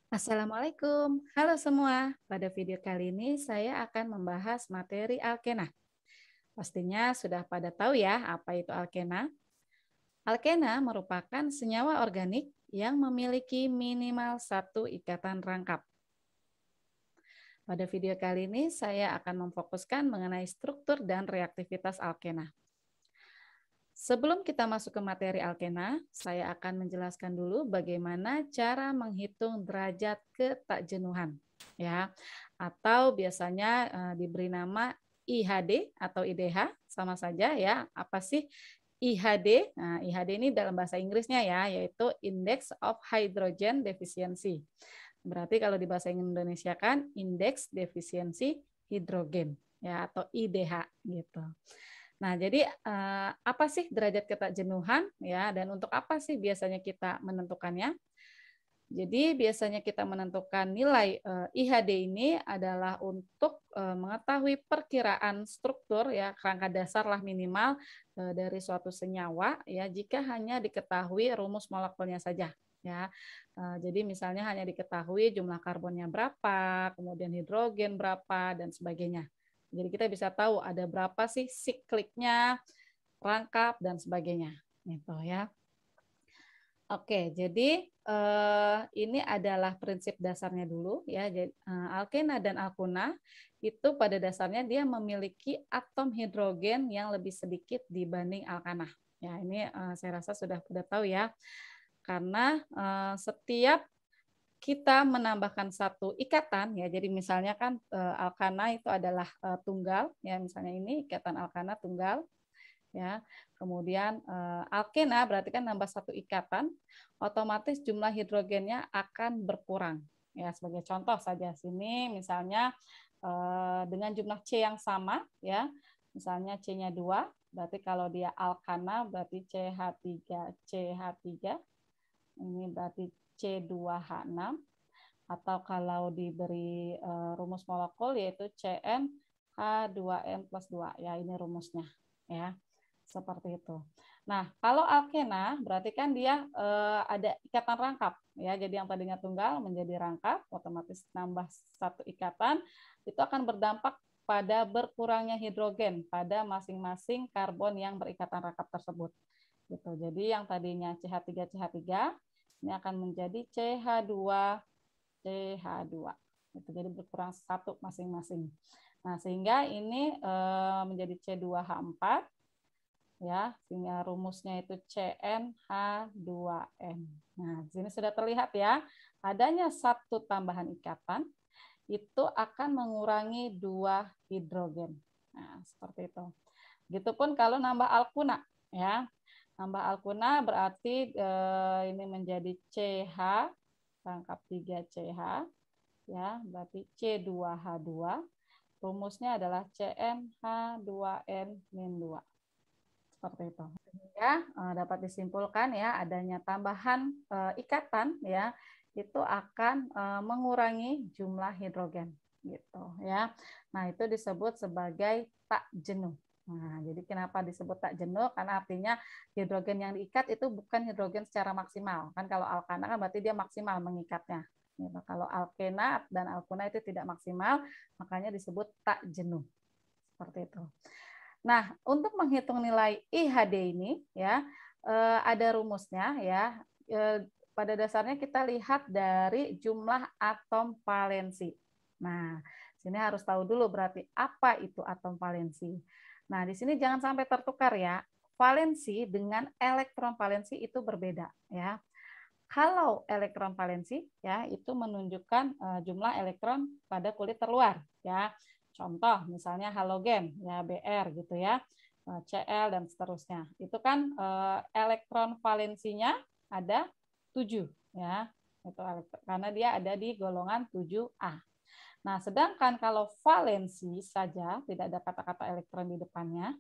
Assalamualaikum, halo semua. Pada video kali ini saya akan membahas materi alkena. Pastinya sudah pada tahu ya apa itu alkena. Alkena merupakan senyawa organik yang memiliki minimal satu ikatan rangkap. Pada video kali ini saya akan memfokuskan mengenai struktur dan reaktivitas alkena. Sebelum kita masuk ke materi alkena, saya akan menjelaskan dulu bagaimana cara menghitung derajat ketakjenuhan, ya, atau biasanya diberi nama IHD atau IDH, sama saja ya. Apa sih IHD? Nah, IHD ini dalam bahasa Inggrisnya ya, yaitu Index of Hydrogen Deficiency. Berarti kalau di bahasa Indonesia kan Indeks Defisiensi Hidrogen, ya, atau IDH gitu. Nah, jadi apa sih derajat ketakjenuhan ya, dan untuk apa sih biasanya kita menentukannya? Jadi biasanya kita menentukan nilai IHD ini adalah untuk mengetahui perkiraan struktur ya, kerangka dasar lah minimal dari suatu senyawa ya, jika hanya diketahui rumus molekulnya saja ya. Jadi misalnya hanya diketahui jumlah karbonnya berapa, kemudian hidrogen berapa dan sebagainya. Jadi kita bisa tahu ada berapa sih sikliknya, rangkap dan sebagainya. Gitu ya. Oke, jadi ini adalah prinsip dasarnya dulu ya. Jadi, alkena dan alkuna itu pada dasarnya dia memiliki atom hidrogen yang lebih sedikit dibanding alkana. Ya, ini saya rasa sudah tahu ya. Karena setiap kita menambahkan satu ikatan ya, jadi misalnya kan alkana itu adalah tunggal ya, misalnya ini ikatan alkana tunggal ya. Kemudian alkena berarti kan nambah satu ikatan, otomatis jumlah hidrogennya akan berkurang. Ya, sebagai contoh saja sini misalnya dengan jumlah C yang sama ya. Misalnya C-nya 2, berarti kalau dia alkana berarti CH3 CH3. Ini berarti C2H6, atau kalau diberi rumus molekul yaitu CnH2n plus 2. Ya, ini rumusnya ya. Seperti itu. Nah, kalau alkena berarti kan dia ada ikatan rangkap ya. Jadi yang tadinya tunggal menjadi rangkap, otomatis nambah satu ikatan, itu akan berdampak pada berkurangnya hidrogen pada masing-masing karbon yang berikatan rangkap tersebut. Gitu. Jadi yang tadinya CH3 CH3 ini akan menjadi CH2 CH2. Itu jadi berkurang satu masing-masing. Nah, sehingga ini menjadi C2H4 ya, sehingga rumusnya itu CnH2n. Nah, di sini sudah terlihat ya, adanya satu tambahan ikatan itu akan mengurangi dua hidrogen. Nah, seperti itu. Begitupun kalau nambah alkuna ya. Nambah alkuna berarti ini menjadi CH rangkap 3CH ya, berarti C2H2. Rumusnya adalah CnH2n-2. Seperti itu. Sehingga dapat disimpulkan ya adanya tambahan ikatan ya itu akan mengurangi jumlah hidrogen gitu ya. Nah, itu disebut sebagai tak jenuh. Nah, jadi kenapa disebut tak jenuh? Karena artinya hidrogen yang diikat itu bukan hidrogen secara maksimal. Kan kalau alkana kan berarti dia maksimal mengikatnya. Gitu. Kalau alkena dan alkuna itu tidak maksimal, makanya disebut tak jenuh. Seperti itu. Nah, untuk menghitung nilai IHD ini ya ada rumusnya ya. Pada dasarnya kita lihat dari jumlah atom valensi. Nah, sini harus tahu dulu berarti apa itu atom valensi. Nah, di sini jangan sampai tertukar ya. Valensi dengan elektron valensi itu berbeda ya. Kalau elektron valensi ya itu menunjukkan jumlah elektron pada kulit terluar ya. Contoh misalnya halogen ya Br gitu ya. Cl dan seterusnya. Itu kan elektron valensinya ada 7 ya. Itu karena dia ada di golongan 7A. Nah, sedangkan kalau valensi saja tidak ada kata-kata elektron di depannya,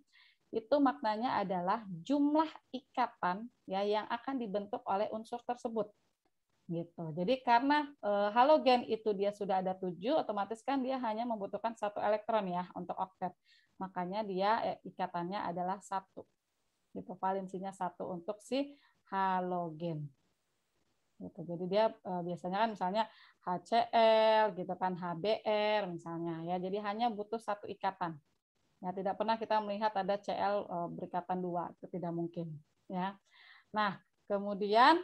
itu maknanya adalah jumlah ikatan ya yang akan dibentuk oleh unsur tersebut gitu. Jadi karena halogen itu dia sudah ada 7, otomatis kan dia hanya membutuhkan satu elektron ya untuk oktet. Makanya dia ikatannya adalah satu. Gitu, valensinya satu untuk si halogen. Gitu. Jadi dia biasanya kan misalnya HCl gitu kan, HBr misalnya ya. Jadi hanya butuh satu ikatan. Ya, tidak pernah kita melihat ada Cl berikatan dua, itu tidak mungkin ya. Nah, kemudian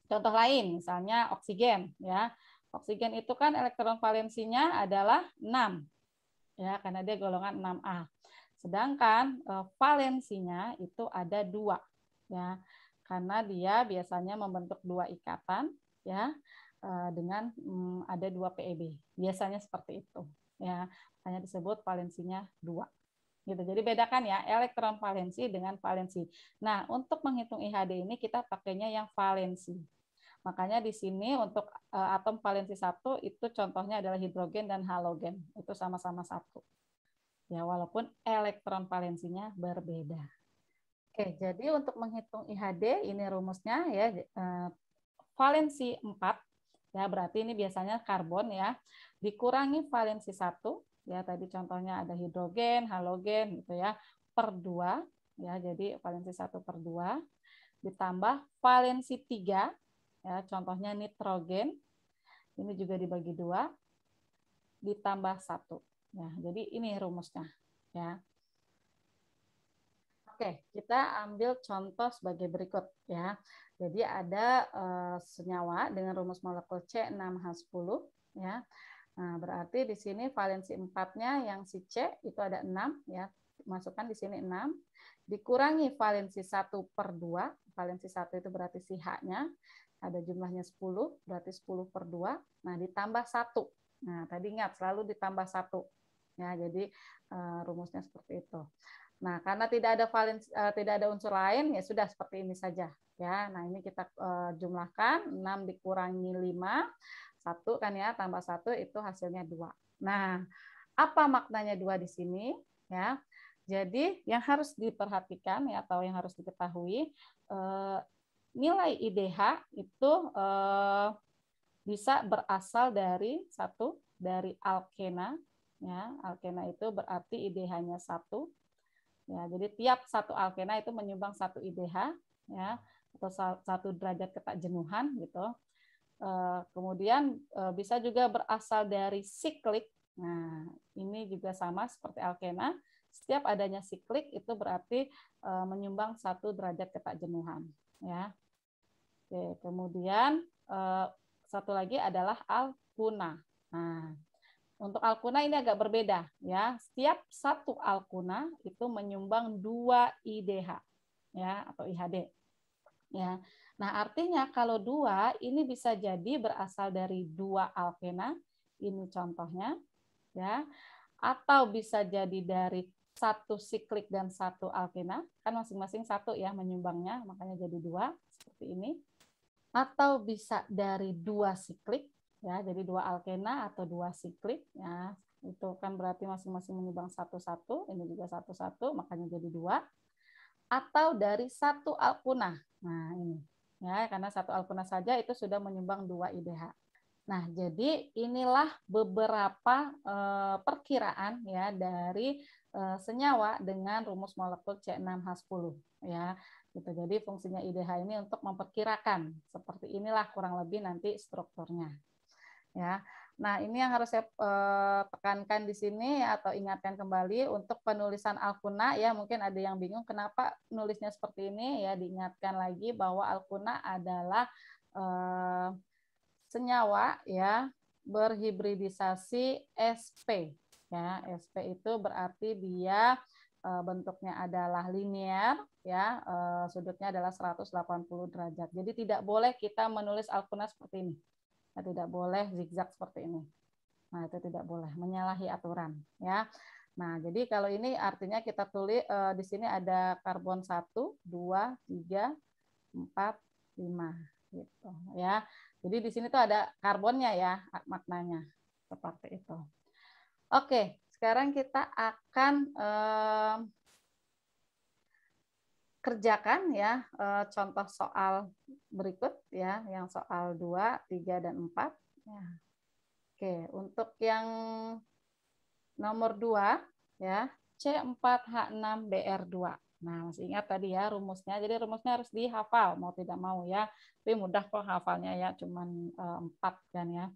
contoh lain misalnya oksigen ya. Oksigen itu kan elektron valensinya adalah 6 ya, karena dia golongan 6A. Sedangkan valensinya itu ada 2 ya. Karena dia biasanya membentuk 2 ikatan ya, dengan ada 2 PeB. Biasanya seperti itu ya. Hanya disebut valensinya 2. Gitu. Jadi bedakan ya elektron valensi dengan valensi. Nah, untuk menghitung IHD ini kita pakainya yang valensi. Makanya di sini untuk atom valensi 1 itu contohnya adalah hidrogen dan halogen. Itu sama-sama 1. Ya, walaupun elektron valensinya berbeda. Oke, jadi untuk menghitung IHD ini rumusnya ya, valensi 4 ya, berarti ini biasanya karbon ya, dikurangi valensi 1 ya, tadi contohnya ada hidrogen, halogen gitu ya, per 2 ya, jadi valensi 1 per 2 ditambah valensi 3 ya, contohnya nitrogen, ini juga dibagi 2 ditambah 1 ya, jadi ini rumusnya ya. Oke, kita ambil contoh sebagai berikut ya. Jadi ada senyawa dengan rumus molekul C6H10 ya. Nah, berarti di sini valensi 4-nya yang si C itu ada 6 ya. Masukkan di sini 6 dikurangi valensi 1 per 2. Valensi 1 itu berarti si H-nya ada jumlahnya 10, berarti 10 per 2. Nah, ditambah 1. Nah, tadi ingat selalu ditambah 1. Ya, jadi rumusnya seperti itu. Nah, karena tidak ada unsur lain, ya sudah seperti ini saja. Ya, nah ini kita jumlahkan 6 dikurangi 5, 1 kan ya, tambah 1 itu hasilnya 2. Nah, apa maknanya 2 di sini? Ya, jadi yang harus diperhatikan ya, atau yang harus diketahui, nilai IDH itu bisa berasal dari dari alkena. Ya, alkena itu berarti IDH-nya 1. Ya, jadi tiap satu alkena itu menyumbang 1 IDH ya, atau 1 derajat ketakjenuhan gitu. Kemudian bisa juga berasal dari siklik. Nah, ini juga sama seperti alkena. Setiap adanya siklik itu berarti menyumbang 1 derajat ketakjenuhan ya. Oke, kemudian satu lagi adalah alkuna. Nah, untuk alkuna ini agak berbeda ya. Setiap satu alkuna itu menyumbang 2 IDH ya, atau IHD. Ya. Nah, artinya kalau 2 ini bisa jadi berasal dari 2 alkena, ini contohnya ya. Atau bisa jadi dari 1 siklik dan 1 alkena, kan masing-masing 1 ya menyumbangnya, makanya jadi 2 seperti ini. Atau bisa dari 2 siklik ya, jadi 2 alkena atau 2 siklik ya, itu kan berarti masing-masing menyumbang 1-1, ini juga 1-1, makanya jadi 2. Atau dari 1 alkuna. Nah, ini ya, karena 1 alkuna saja itu sudah menyumbang 2 IDH. Nah, jadi inilah beberapa perkiraan ya dari senyawa dengan rumus molekul C6H10 ya. Gitu. Jadi fungsinya IDH ini untuk memperkirakan seperti inilah kurang lebih nanti strukturnya. Ya. Nah, ini yang harus saya tekankan di sini atau ingatkan kembali untuk penulisan alkuna ya, mungkin ada yang bingung kenapa nulisnya seperti ini ya, diingatkan lagi bahwa alkuna adalah senyawa ya berhibridisasi sp ya. Sp itu berarti dia bentuknya adalah linear ya, sudutnya adalah 180 derajat. Jadi tidak boleh kita menulis alkuna seperti ini. Tidak boleh zigzag seperti ini. Nah, itu tidak boleh, menyalahi aturan ya. Nah, jadi kalau ini artinya kita tulis di sini ada karbon 1, 2, 3, 4, 5 gitu ya. Jadi di sini tuh ada karbonnya ya, maknanya seperti itu. Oke, sekarang kita akan kerjakan ya contoh soal berikut ya, yang soal 2, 3, dan 4. Ya. Oke, untuk yang nomor 2 ya, C4H6Br2. Nah, masih ingat tadi ya rumusnya. Jadi rumusnya harus dihafal, mau tidak mau ya. Tapi mudah kok hafalnya ya, cuman 4 kan ya.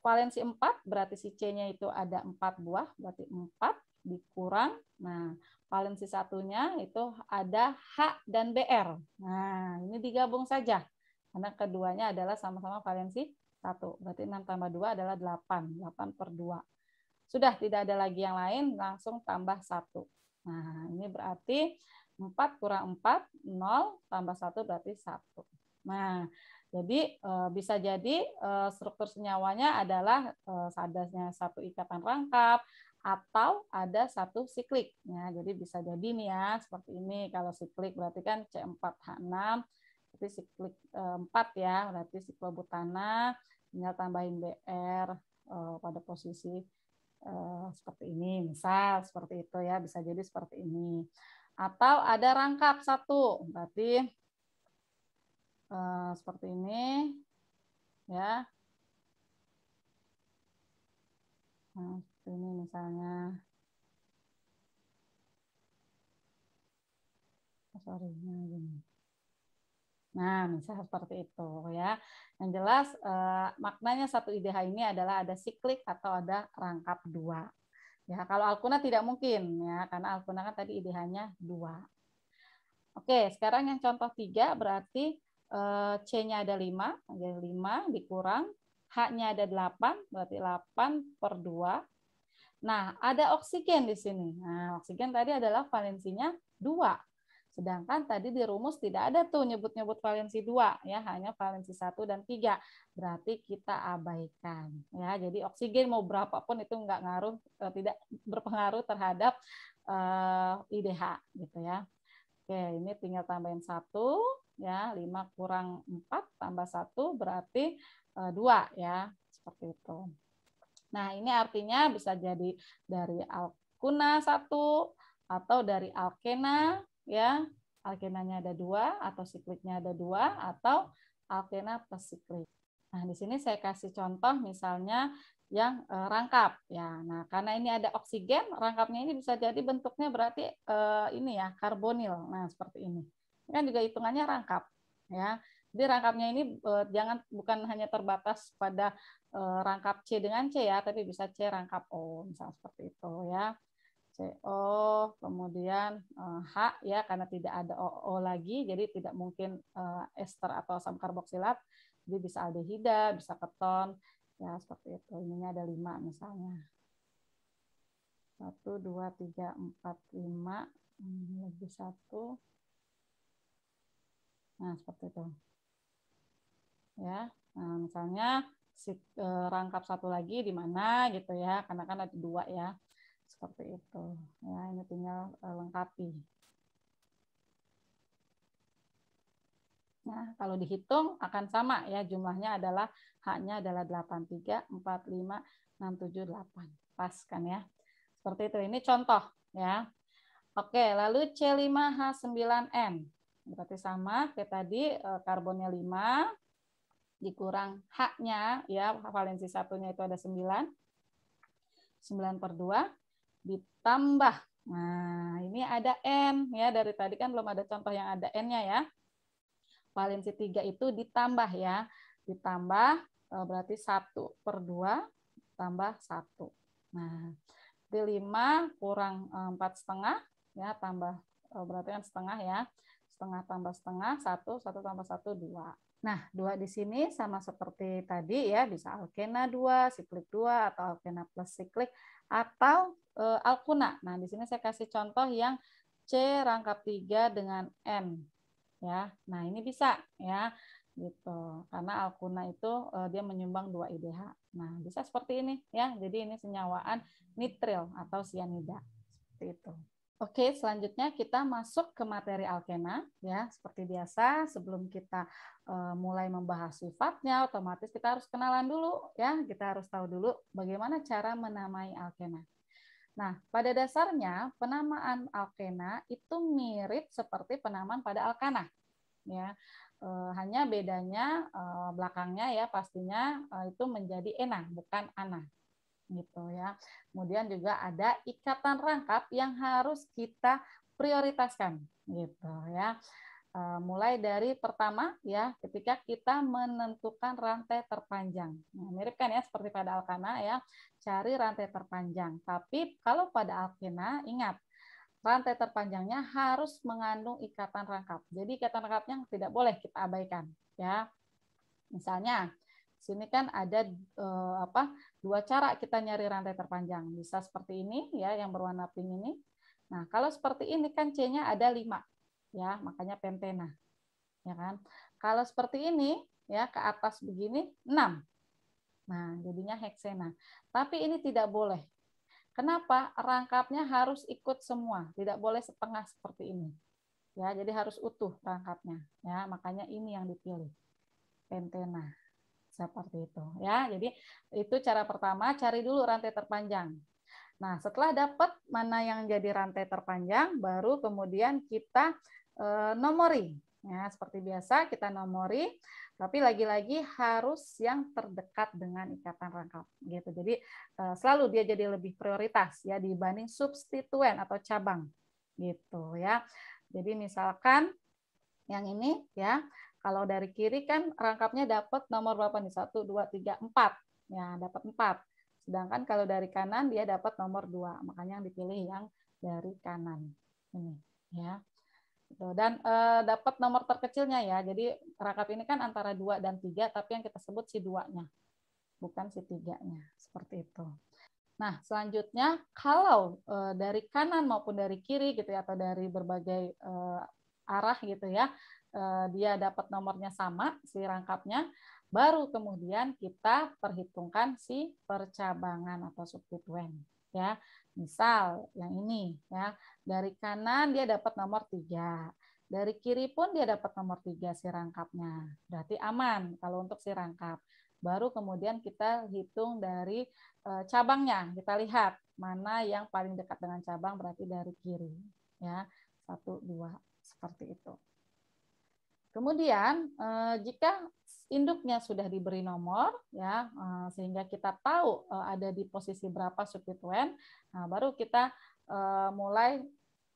Valensi 4 berarti si C-nya itu ada 4 buah, berarti 4 dikurang. Nah, valensi satunya itu ada H dan BR. Nah, ini digabung saja. Karena keduanya adalah sama-sama valensi 1. Berarti 6 tambah 2 adalah 8. 8 per 2. Sudah tidak ada lagi yang lain, langsung tambah 1. Nah, ini berarti 4 kurang 4, 0, tambah 1 berarti 1. Nah, jadi bisa jadi struktur senyawanya adalah adanya satu ikatan rangkap atau ada satu siklik. Ya, jadi bisa jadi nih ya, seperti ini. Kalau siklik berarti kan C4H6, berarti siklik 4 ya, berarti siklobutana, tinggal tambahin BR pada posisi seperti ini, misal seperti itu ya, bisa jadi seperti ini. Atau ada rangkap satu, berarti seperti ini ya. Nah, seperti ini misalnya. Sorry, nah gini. Nah, misal seperti itu ya. Yang jelas maknanya satu IDH ini adalah ada siklik atau ada rangkap 2. Ya, kalau alkuna tidak mungkin ya, karena alkuna kan tadi IDH-nya 2. Oke, sekarang yang contoh 3 berarti C-nya ada 5, jadi 5 dikurang H-nya ada 8, berarti 8 per 2. Nah, ada oksigen di sini. Nah, oksigen tadi adalah valensinya 2. Sedangkan tadi di rumus tidak ada tuh nyebut-nyebut valensi 2 ya, hanya valensi 1 dan 3. Berarti kita abaikan ya. Jadi oksigen mau berapapun itu enggak ngaruh, tidak berpengaruh terhadap IDH gitu ya. Oke, ini tinggal tambahin 1 ya, 5 kurang 4 tambah 1 berarti 2 ya, seperti itu. Nah, ini artinya bisa jadi dari alkuna 1 atau dari alkena ya. Alkenanya ada 2 atau sikliknya ada 2 atau alkena plus siklik. Nah, di sini saya kasih contoh misalnya yang rangkap ya. Nah, karena ini ada oksigen, rangkapnya ini bisa jadi bentuknya berarti ini ya, karbonil. Nah, seperti ini. Ini kan juga hitungannya rangkap ya. Jadi rangkapnya ini jangan bukan hanya terbatas pada rangkap C dengan C ya, tapi bisa C rangkap O, misalnya seperti itu ya. CO, kemudian H ya, karena tidak ada O lagi, jadi tidak mungkin ester atau asam karboksilat, jadi bisa aldehida, bisa keton, ya seperti itu. Ininya ada 5 misalnya. 1, 2, 3, 4, 5, lebih 1. Nah, seperti itu. Ya, nah misalnya rangkap satu lagi di mana gitu ya, karena kan ada 2 ya. Seperti itu. Ya, ini tinggal lengkapi. Nah, kalau dihitung akan sama ya, jumlahnya adalah H-nya adalah 8, 3, 4, 5, 6, 7, 8. Pas kan ya. Seperti itu. Ini contoh ya. Oke, lalu C5H9N. Berarti sama kayak tadi, karbonnya 5 dikurang H-nya ya, valensi satunya itu ada 9. 9 per 2 ditambah. Nah, ini ada N ya, dari tadi kan belum ada contoh yang ada N-nya ya. Valensi 3 itu ditambah ya. Ditambah berarti 1 per 2 tambah 1. Nah, di 5 kurang 4 setengah ya, tambah berarti kan setengah ya. Setengah tambah setengah 1, 1 tambah 1 2. Nah, 2 di sini sama seperti tadi ya, bisa alkena 2, siklik 2 atau alkena plus siklik atau alkuna. Nah, di sini saya kasih contoh yang C rangkap 3 dengan N ya. Nah, ini bisa ya gitu. Karena alkuna itu dia menyumbang 2 IDH. Nah, bisa seperti ini ya. Jadi ini senyawaan nitril atau sianida. Seperti itu. Oke, selanjutnya kita masuk ke materi alkena ya. Seperti biasa, sebelum kita mulai membahas sifatnya, otomatis kita harus kenalan dulu ya. Kita harus tahu dulu bagaimana cara menamai alkena. Nah, pada dasarnya penamaan alkena itu mirip seperti penamaan pada alkana ya. Hanya bedanya belakangnya ya pastinya itu menjadi ena bukan ana. gitu ya. Kemudian juga ada ikatan rangkap yang harus kita prioritaskan gitu ya. Mulai dari pertama ya, ketika kita menentukan rantai terpanjang. Nah, mirip kan ya seperti pada alkana ya, cari rantai terpanjang. Tapi kalau pada alkena ingat, rantai terpanjangnya harus mengandung ikatan rangkap. Jadi ikatan rangkapnya tidak boleh kita abaikan ya. Misalnya sini kan ada dua cara kita nyari rantai terpanjang. Bisa seperti ini ya, yang berwarna pink ini. Nah, kalau seperti ini kan C-nya ada 5 ya, makanya pentena. Ya kan? Kalau seperti ini ya, ke atas begini 6. Nah, jadinya heksena. Tapi ini tidak boleh. Kenapa? Rangkapnya harus ikut semua, tidak boleh setengah seperti ini. Ya, jadi harus utuh rangkapnya. Ya, makanya ini yang dipilih. Pentena. Seperti itu ya. Jadi itu cara pertama, cari dulu rantai terpanjang. Nah, setelah dapat mana yang jadi rantai terpanjang, baru kemudian kita nomori. Ya, seperti biasa kita nomori, tapi lagi-lagi harus yang terdekat dengan ikatan rangkap gitu. Jadi selalu dia jadi lebih prioritas ya dibanding substituen atau cabang gitu ya. Jadi misalkan yang ini ya, kalau dari kiri kan rangkapnya dapat nomor berapa nih? 1, 2, 3, 4. Ya, dapat 4. Sedangkan kalau dari kanan dia dapat nomor 2. Makanya yang dipilih yang dari kanan. Ini ya. Dan dapat nomor terkecilnya ya. Jadi rangkap ini kan antara 2 dan 3, tapi yang kita sebut si 2-nya. Bukan si 3-nya. Seperti itu. Nah, selanjutnya kalau dari kanan maupun dari kiri gitu ya, atau dari berbagai arah gitu ya, dia dapat nomornya sama si rangkapnya, baru kemudian kita perhitungkan si percabangan atau substituen ya. Misal yang ini ya, dari kanan dia dapat nomor 3. Dari kiri pun dia dapat nomor 3 si rangkapnya. Berarti aman kalau untuk si rangkap. Baru kemudian kita hitung dari cabangnya. Kita lihat mana yang paling dekat dengan cabang, berarti dari kiri ya. 1, 2 seperti itu. Kemudian jika induknya sudah diberi nomor ya, sehingga kita tahu ada di posisi berapa substituen, nah baru kita mulai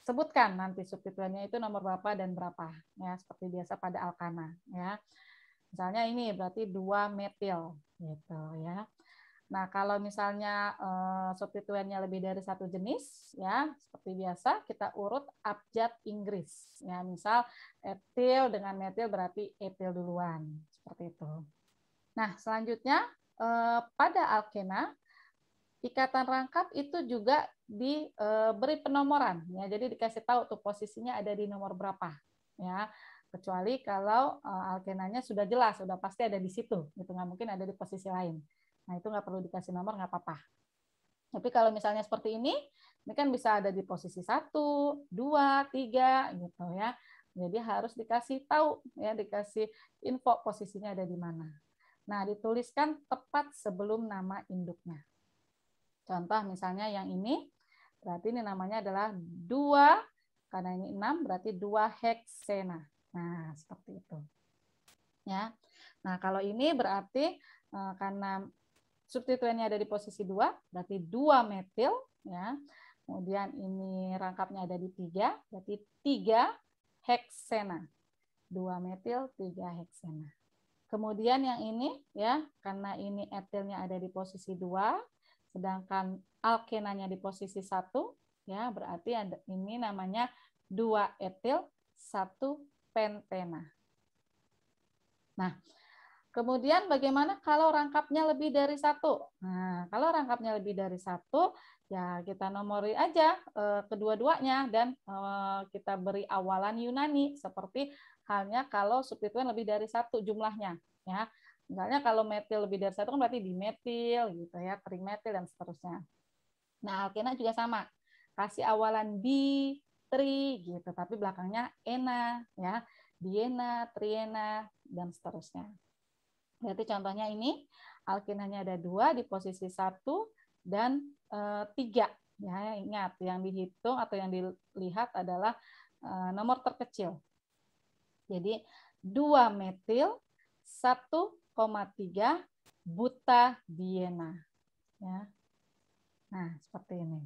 sebutkan nanti substituennya itu nomor berapa dan berapa ya, seperti biasa pada alkana ya. Misalnya ini berarti 2 metil gitu ya. Nah, kalau misalnya substituennya lebih dari satu jenis, ya seperti biasa kita urut abjad Inggris. Ya, misal etil dengan metil berarti etil duluan, seperti itu. Nah, selanjutnya pada alkena ikatan rangkap itu juga diberi penomoran. Ya, jadi dikasih tahu tuh posisinya ada di nomor berapa. Ya, kecuali kalau alkenanya sudah jelas, sudah pasti ada di situ. Itu nggak mungkin ada di posisi lain. Nah, itu nggak perlu dikasih nomor, nggak apa-apa. Tapi kalau misalnya seperti ini kan bisa ada di posisi 1, 2, 3, gitu ya. Jadi harus dikasih tahu, ya, dikasih info posisinya ada di mana. Nah, dituliskan tepat sebelum nama induknya. Contoh misalnya yang ini, berarti ini namanya adalah 2, karena ini 6, berarti 2 heksena. Nah, seperti itu. Ya. Nah, kalau ini berarti karena substituennya ada di posisi 2, berarti 2 metil ya. Kemudian ini rangkapnya ada di 3, berarti 3 heksena. 2 metil, 3 heksena. Kemudian yang ini ya, karena ini etilnya ada di posisi 2, sedangkan alkenanya di posisi 1, ya, berarti ada ini namanya 2 etil, 1 pentena. Nah, kemudian bagaimana kalau rangkapnya lebih dari 1? Nah, kalau rangkapnya lebih dari 1, ya kita nomori aja kedua-duanya dan kita beri awalan Yunani seperti halnya kalau substituen lebih dari 1 jumlahnya. Ya, misalnya kalau metil lebih dari 1 kan berarti dimetil gitu ya, trimetil dan seterusnya. Nah, alkena juga sama. Kasih awalan di, tri gitu, tapi belakangnya ena ya, diena, triena dan seterusnya. Berarti contohnya ini alkenanya ada 2 di posisi 1 dan 3. Ya, ingat yang dihitung atau yang dilihat adalah nomor terkecil. Jadi 2 metil 1,3 butadiena. Ya. Nah, seperti ini.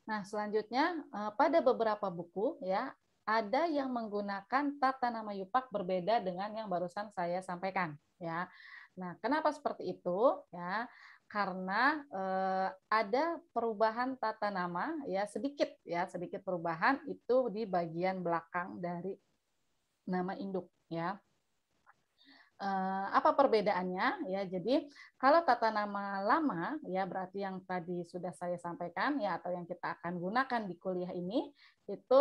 Nah, selanjutnya pada beberapa buku ya ada yang menggunakan tata nama yupak berbeda dengan yang barusan saya sampaikan ya. Nah, kenapa seperti itu? Ya, karena ada perubahan tata nama ya sedikit perubahan itu di bagian belakang dari nama induk ya. Apa perbedaannya ya? Jadi kalau tata nama lama ya berarti yang tadi sudah saya sampaikan ya atau yang kita akan gunakan di kuliah ini itu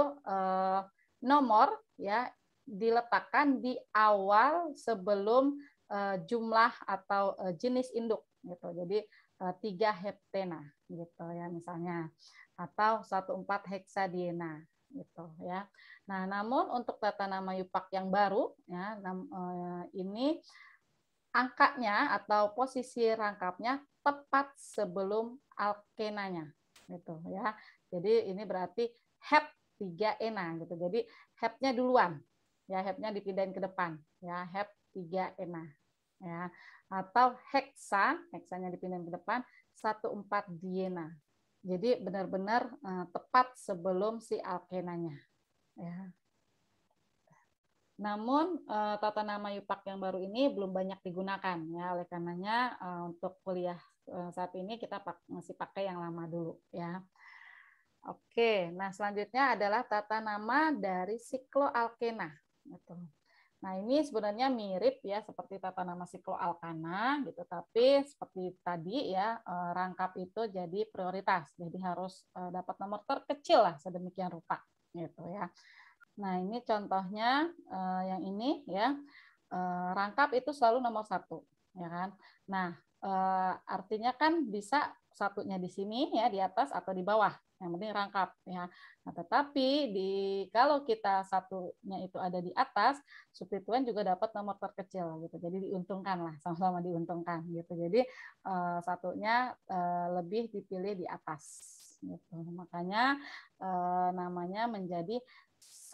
nomor ya diletakkan di awal sebelum jumlah atau jenis induk gitu. Jadi 3 heptena gitu ya misalnya atau 14 heksadiena gitu ya. Nah, namun untuk tata nama yupak yang baru ya ini angkanya atau posisi rangkapnya tepat sebelum alkenanya gitu ya. Jadi ini berarti hep 3 ena gitu. Jadi hepnya duluan. Ya, hepnya dipindahin ke depan ya, hep 3 ena ya. Atau heksanya dipindahin ke depan 14 diena. Jadi benar-benar tepat sebelum si alkenanya ya. Namun tata nama yupak yang baru ini belum banyak digunakan ya, oleh karenanya untuk kuliah saat ini kita masih pakai yang lama dulu ya. Oke, nah selanjutnya adalah tata nama dari sikloalkena. Gitu. Nah ini sebenarnya mirip ya seperti tata nama sikloalkana gitu, tapi seperti tadi ya rangkap itu jadi prioritas, jadi harus dapat nomor terkecil lah sedemikian rupa gitu ya. Nah ini contohnya yang ini ya rangkap itu selalu nomor 1 ya kan. Nah artinya kan bisa satunya di sini ya di atas atau di bawah. Yang penting rangkap ya. Nah, tetapi kalau kita satunya itu ada di atas, substituen juga dapat nomor terkecil gitu. Jadi diuntungkan lah, sama-sama diuntungkan gitu. Jadi satunya lebih dipilih di atas gitu. Makanya namanya menjadi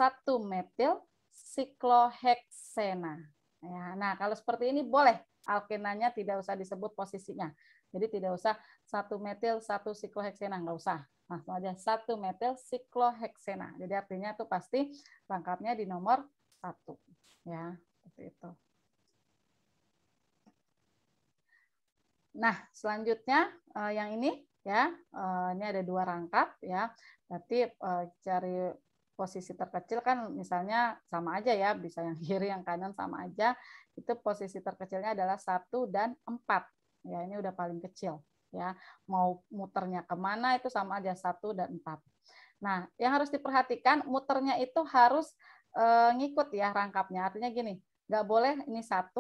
1-metil sikloheksena. Ya, nah, kalau seperti ini boleh alkenanya tidak usah disebut posisinya. Jadi tidak usah 1-metil 1 sikloheksena, nggak usah. Langsung aja 1-metil sikloheksena. Jadi artinya itu pasti rangkapnya di nomor 1. Ya, seperti itu. Nah, selanjutnya yang ini ya, ini ada 2 rangkap ya. Berarti cari posisi terkecil kan misalnya sama aja ya, bisa yang kiri yang kanan sama aja. Itu posisi terkecilnya adalah 1 dan 4. Ya, ini udah paling kecil ya. Mau muternya kemana itu sama aja 1 dan 4. Nah, yang harus diperhatikan muternya itu harus ngikut ya rangkapnya. Artinya gini, nggak boleh ini 1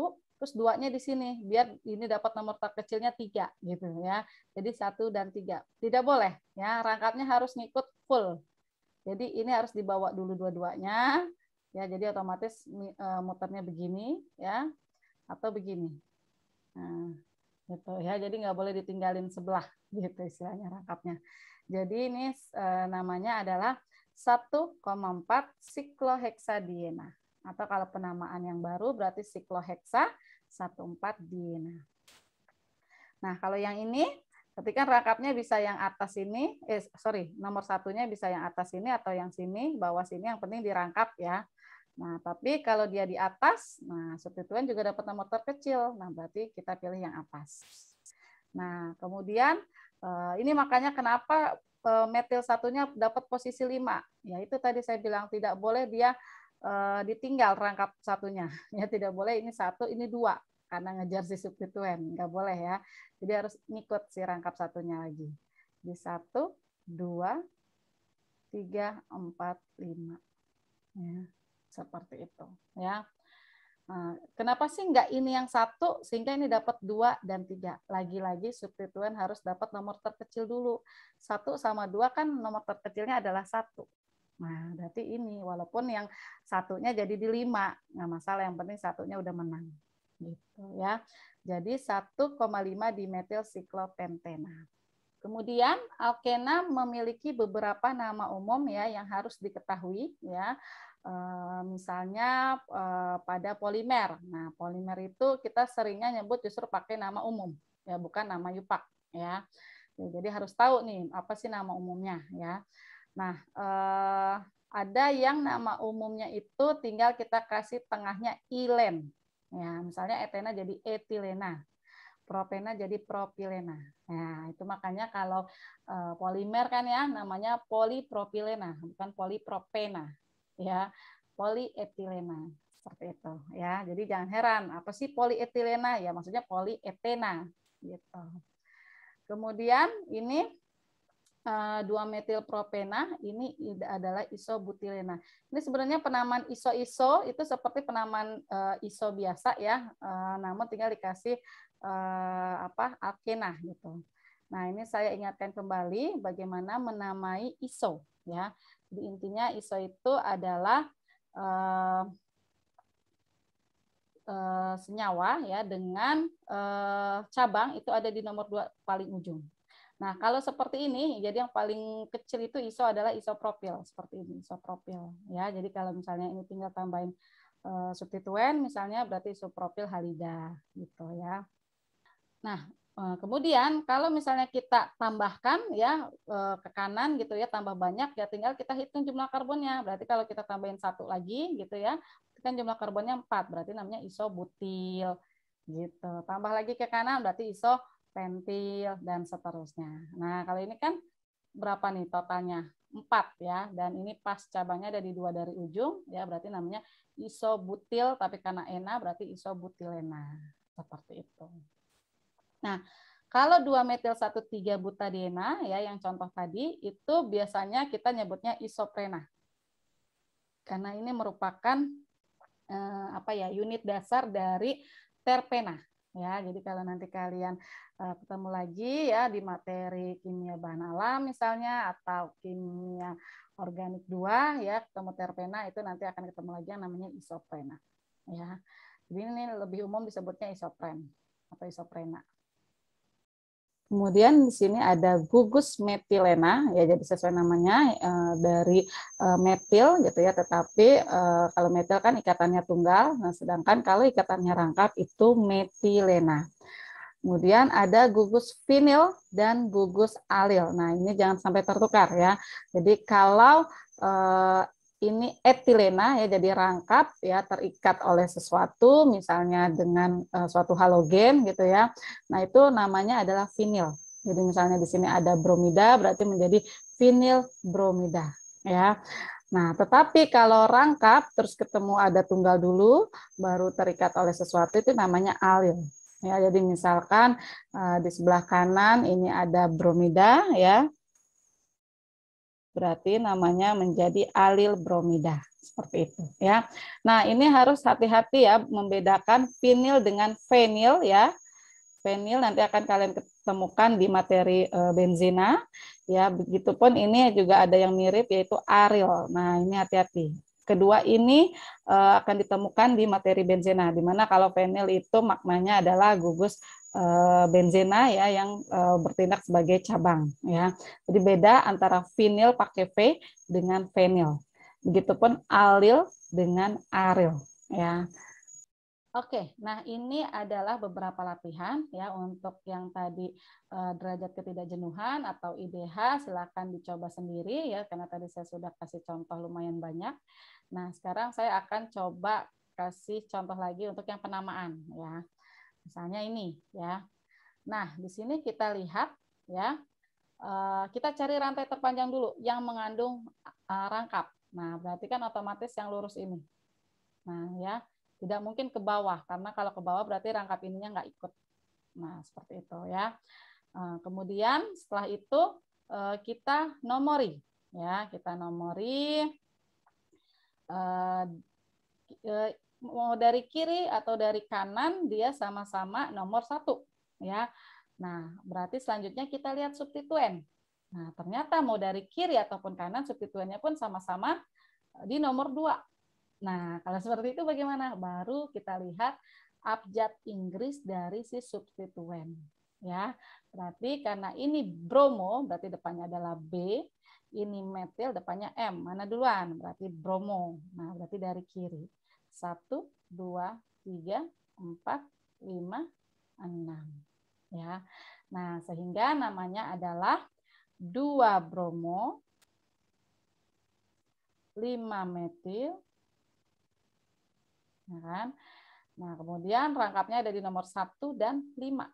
terus 2-nya di sini biar ini dapat nomor terkecilnya 3 gitu ya. Jadi 1 dan 3. Tidak boleh ya, rangkapnya harus ngikut full. Jadi ini harus dibawa dulu dua-duanya ya, jadi otomatis muternya begini ya atau begini. Nah, gitu ya. Jadi nggak boleh ditinggalin sebelah gitu istilahnya rangkapnya. Jadi ini namanya adalah 1,4 sikloheksadiena. Atau kalau penamaan yang baru berarti sikloheksa 14 diena. Nah, kalau yang ini ketika rangkapnya bisa yang atas ini, nomor 1-nya bisa yang atas ini atau yang sini, bawah sini, yang penting dirangkap ya. Nah, tapi kalau dia di atas, nah substituen juga dapat nomor terkecil. Nah, berarti kita pilih yang atas. Nah, kemudian ini makanya kenapa metil satunya dapat posisi 5. Ya, itu tadi saya bilang tidak boleh dia ditinggal rangkap satunya. Ya, tidak boleh ini 1, ini 2 karena ngejar si substituen, nggak boleh ya. Jadi harus ngikut si rangkap satunya lagi. Di 1, 2, 3, 4, 5. Ya, seperti itu. Ya. Nah, kenapa sih nggak ini yang 1 sehingga ini dapat 2 dan 3? Lagi-lagi substituen harus dapat nomor terkecil dulu. 1 sama 2 kan nomor terkecilnya adalah 1. Nah, berarti ini walaupun yang satunya jadi di 5, nggak masalah, yang penting satunya udah menang. Gitu ya. Jadi 1,5 dimetil siklopentena. Kemudian alkena memiliki beberapa nama umum ya yang harus diketahui ya. Misalnya pada polimer. Nah, polimer itu kita seringnya nyebut justru pakai nama umum ya, bukan nama yupak ya. Ya, jadi harus tahu nih apa sih nama umumnya ya. Nah, ada yang nama umumnya itu tinggal kita kasih tengahnya ilen. Ya, misalnya etena jadi etilena, propena jadi propilena. Nah, itu makanya kalau polimer kan ya namanya polipropilena, bukan polipropena. Ya, polietilena seperti itu ya. Jadi jangan heran, apa sih polietilena? Ya maksudnya polietena gitu. Kemudian ini 2-metilpropena ini adalah isobutilena. Ini sebenarnya penamaan iso-iso itu seperti penamaan iso biasa ya, namun tinggal dikasih alkena gitu. Nah, ini saya ingatkan kembali bagaimana menamai iso ya. Jadi intinya iso itu adalah senyawa ya dengan cabang itu ada di nomor 2 paling ujung. Nah, kalau seperti ini, jadi yang paling kecil itu iso adalah isopropil, seperti ini, isopropil. Ya, jadi kalau misalnya ini tinggal tambahin substituen, misalnya berarti isopropil halida, gitu ya. Nah, kemudian kalau misalnya kita tambahkan ya ke kanan gitu ya, tambah banyak ya, tinggal kita hitung jumlah karbonnya. Berarti kalau kita tambahin 1 lagi gitu ya, kan jumlah karbonnya 4, berarti namanya isobutil gitu. Tambah lagi ke kanan berarti isopentil dan seterusnya. Nah, kalau ini kan berapa nih totalnya? 4 ya, dan ini pas cabangnya ada di 2 dari ujung ya, berarti namanya isobutil, tapi karena ena berarti isobutilena. Seperti itu. Nah, kalau 2-metil-1,3-butadiena ya yang contoh tadi itu biasanya kita nyebutnya isoprena. Karena ini merupakan unit dasar dari terpena ya. Jadi kalau nanti kalian ketemu lagi ya di materi kimia bahan alam misalnya atau kimia organik 2 ya, ketemu terpena itu nanti akan ketemu lagi yang namanya isoprena ya. Jadi ini lebih umum disebutnya isopren atau isoprena. Kemudian di sini ada gugus metilena, ya jadi sesuai namanya dari metil gitu ya, tetapi kalau metil kan ikatannya tunggal, nah sedangkan kalau ikatannya rangkap itu metilena. Kemudian ada gugus vinil dan gugus alil. Nah ini jangan sampai tertukar ya. Jadi kalau ini etilena ya jadi rangkap ya terikat oleh sesuatu misalnya dengan suatu halogen gitu ya. Nah itu namanya adalah vinil. Jadi misalnya di sini ada bromida berarti menjadi vinil bromida ya. Nah, tetapi kalau rangkap terus ketemu ada tunggal dulu baru terikat oleh sesuatu itu namanya alil. Ya, jadi misalkan di sebelah kanan ini ada bromida ya. Berarti namanya menjadi alil bromida seperti itu ya. Nah, ini harus hati-hati ya membedakan vinil dengan fenil ya. Fenil nanti akan kalian ketemukan di materi benzina ya. Begitupun ini juga ada yang mirip yaitu aril. Nah, ini hati-hati. Kedua ini akan ditemukan di materi benzina, di mana kalau fenil itu maknanya adalah gugus benzena ya yang bertindak sebagai cabang ya. Jadi beda antara vinil pakai V dengan fenil. Begitupun alil dengan aril ya. Oke, nah ini adalah beberapa latihan ya untuk yang tadi derajat ketidakjenuhan atau IDH silakan dicoba sendiri ya karena tadi saya sudah kasih contoh lumayan banyak. Nah, sekarang saya akan coba kasih contoh lagi untuk yang penamaan ya. Misalnya ini ya. Nah, di sini kita lihat ya. Kita cari rantai terpanjang dulu yang mengandung rangkap. Nah, berarti kan otomatis yang lurus ini. Nah, ya, tidak mungkin ke bawah karena kalau ke bawah berarti rangkap ininya nggak ikut. Nah, seperti itu ya. Kemudian setelah itu kita nomori ya, kita nomori mau dari kiri atau dari kanan dia sama-sama nomor 1 ya. Nah, berarti selanjutnya kita lihat substituen. Nah, ternyata mau dari kiri ataupun kanan substituennya pun sama-sama di nomor 2. Nah, kalau seperti itu bagaimana? Baru kita lihat abjad Inggris dari si substituen. Ya, berarti karena ini bromo, berarti depannya adalah B, ini metil, depannya M. Mana duluan? Berarti bromo. Nah, berarti dari kiri. 1, 2, 3, 4, 5, 6. Ya. Nah, sehingga namanya adalah 2 bromo, 5 metil, ya kan? Nah, kemudian rangkapnya ada di nomor 1 dan 5.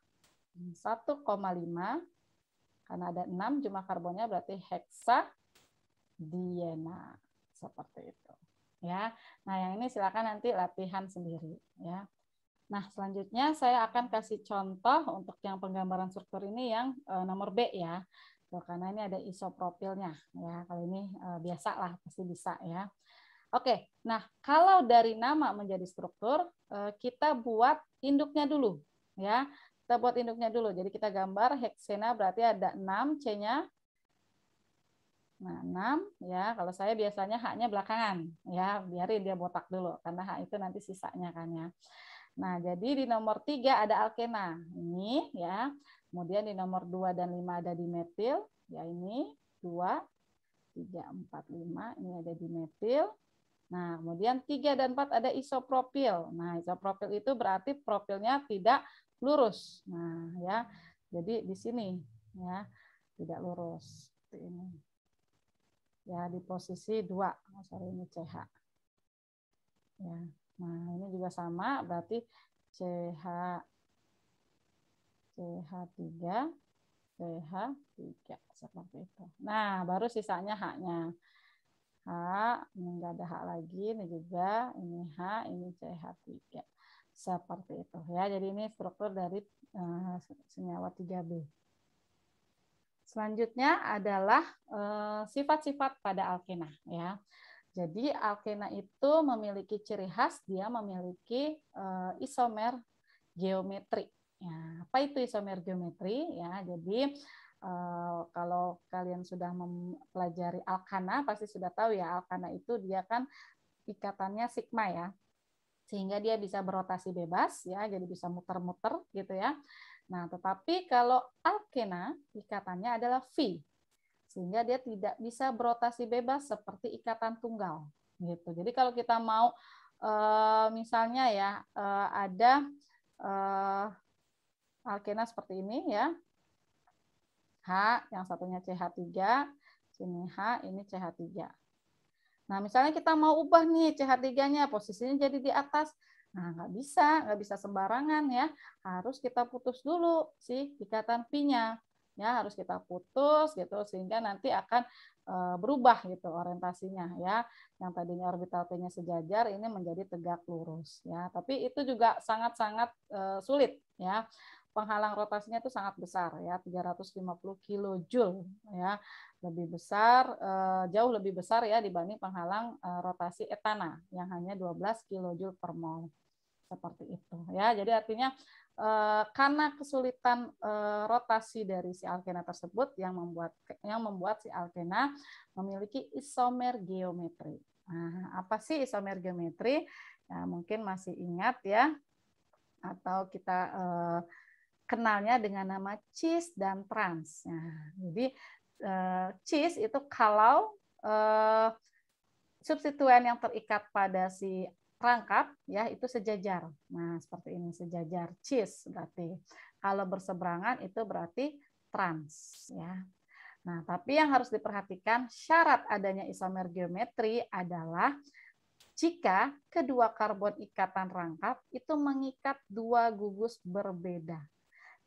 1,5 karena ada 6 jumlah karbonnya berarti heksadiena. Seperti itu. Ya. Nah, yang ini silakan nanti latihan sendiri, ya. Nah, selanjutnya saya akan kasih contoh untuk yang penggambaran struktur ini yang nomor B ya. Tuh, karena ini ada isopropilnya ya. Kalau ini biasa lah, pasti bisa ya. Oke, nah kalau dari nama menjadi struktur, kita buat induknya dulu ya. Kita buat induknya dulu. Jadi kita gambar heksena berarti ada 6 C-nya. Nah, 6 ya. Kalau saya biasanya H-nya belakangan ya, biarin dia botak dulu karena H itu nanti sisanya kan ya. Nah, jadi di nomor 3 ada alkena. Ini ya. Kemudian di nomor 2 dan 5 ada dimetil, ya ini 2, 3, 4, 5, ini ada dimetil. Nah, kemudian 3 dan 4 ada isopropil. Nah, isopropil itu berarti propilnya tidak lurus. Nah, ya. Jadi di sini ya, tidak lurus. Seperti ini. Ya, di posisi 2. Oh, sorry, ini CH. Ya. Nah, ini juga sama, berarti CH, CH3, CH3, seperti itu. Nah, baru sisanya H-nya. H, ini enggak ada H lagi, ini juga, ini H, ini CH3. Seperti itu ya. Jadi ini struktur dari senyawa 3B. Selanjutnya adalah sifat-sifat pada alkena ya. Jadi alkena itu memiliki ciri khas, dia memiliki isomer geometri. Ya, apa itu isomer geometri? Ya, jadi kalau kalian sudah mempelajari alkana pasti sudah tahu ya, alkana itu dia kan ikatannya sigma ya, sehingga dia bisa berotasi bebas ya, jadi bisa muter-muter gitu ya. Nah, tetapi kalau alkena ikatannya adalah V, sehingga dia tidak bisa berotasi bebas seperti ikatan tunggal gitu. Jadi kalau kita mau misalnya ya ada alkena seperti ini ya, H, yang satunya CH3, sini H, ini CH3. Nah, misalnya kita mau ubah nih CH3-nya, posisinya jadi di atas. Nah, nggak bisa sembarangan ya. Harus kita putus dulu si ikatan P-nya. Ya, harus kita putus gitu sehingga nanti akan berubah gitu orientasinya ya. Yang tadinya orbital P-nya sejajar ini menjadi tegak lurus ya. Tapi itu juga sangat-sangat sulit ya. Penghalang rotasinya itu sangat besar ya, 350 kilojoule ya. Lebih besar, jauh lebih besar ya dibanding penghalang rotasi etana yang hanya 12 kilojoule per mol. Seperti itu ya. Jadi artinya karena kesulitan rotasi dari si alkena tersebut yang membuat si alkena memiliki isomer geometri. Nah, apa sih isomer geometri? Ya, mungkin masih ingat ya, atau kita kenalnya dengan nama cis dan trans. Nah, jadi cis itu kalau substituen yang terikat pada si rangkap ya itu sejajar. Nah, seperti ini sejajar cis berarti. Kalau berseberangan itu berarti trans ya. Nah, tapi yang harus diperhatikan syarat adanya isomer geometri adalah jika kedua karbon ikatan rangkap itu mengikat dua gugus berbeda.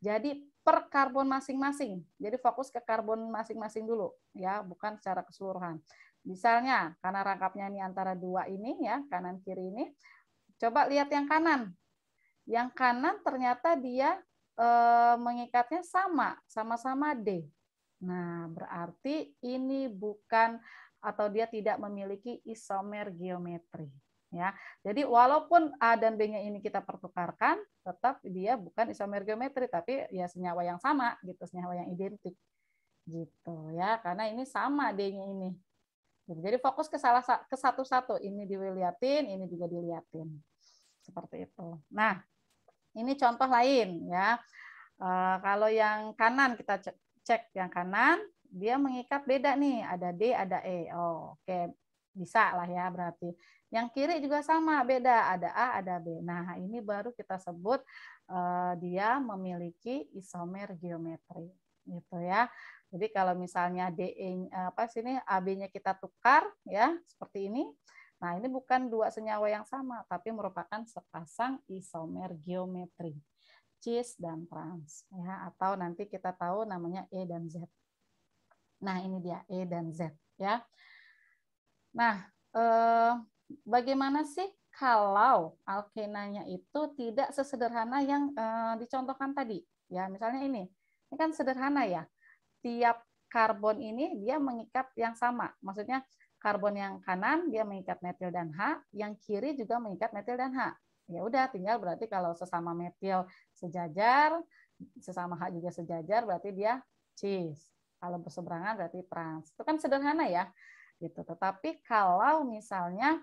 Jadi per karbon masing-masing. Jadi fokus ke karbon masing-masing dulu ya, bukan secara keseluruhan. Misalnya karena rangkapnya ini antara dua ini ya, kanan kiri ini. Coba lihat yang kanan. Yang kanan ternyata dia mengikatnya sama-sama D. Nah, berarti ini bukan atau dia tidak memiliki isomer geometri. Ya, jadi walaupun A dan B-nya ini kita pertukarkan, tetap dia bukan isomer geometri, tapi ya senyawa yang sama, gitu, senyawa yang identik, gitu ya, karena ini sama D-nya ini. Jadi fokus ke satu-satu, ini dilihatin, ini juga dilihatin, seperti itu. Nah, ini contoh lain ya. Kalau yang kanan kita cek yang kanan, dia mengikat beda nih, ada D, ada E. Oh, oke. Bisa lah ya berarti. Yang kiri juga sama, beda. Ada A, ada B. Nah, ini baru kita sebut dia memiliki isomer geometri. Gitu ya. Jadi kalau misalnya apa sini AB-nya kita tukar ya, seperti ini. Nah, ini bukan dua senyawa yang sama, tapi merupakan sepasang isomer geometri. Cis dan trans ya, atau nanti kita tahu namanya E dan Z. Nah, ini dia E dan Z ya. Nah, bagaimana sih kalau alkenanya itu tidak sesederhana yang dicontohkan tadi? Ya, misalnya ini kan sederhana ya. Tiap karbon ini dia mengikat yang sama. Maksudnya karbon yang kanan dia mengikat metil dan H, yang kiri juga mengikat metil dan H. Ya udah, tinggal berarti kalau sesama metil sejajar, sesama H juga sejajar, berarti dia cis. Kalau berseberangan berarti trans. Itu kan sederhana ya. Gitu. Tetapi kalau misalnya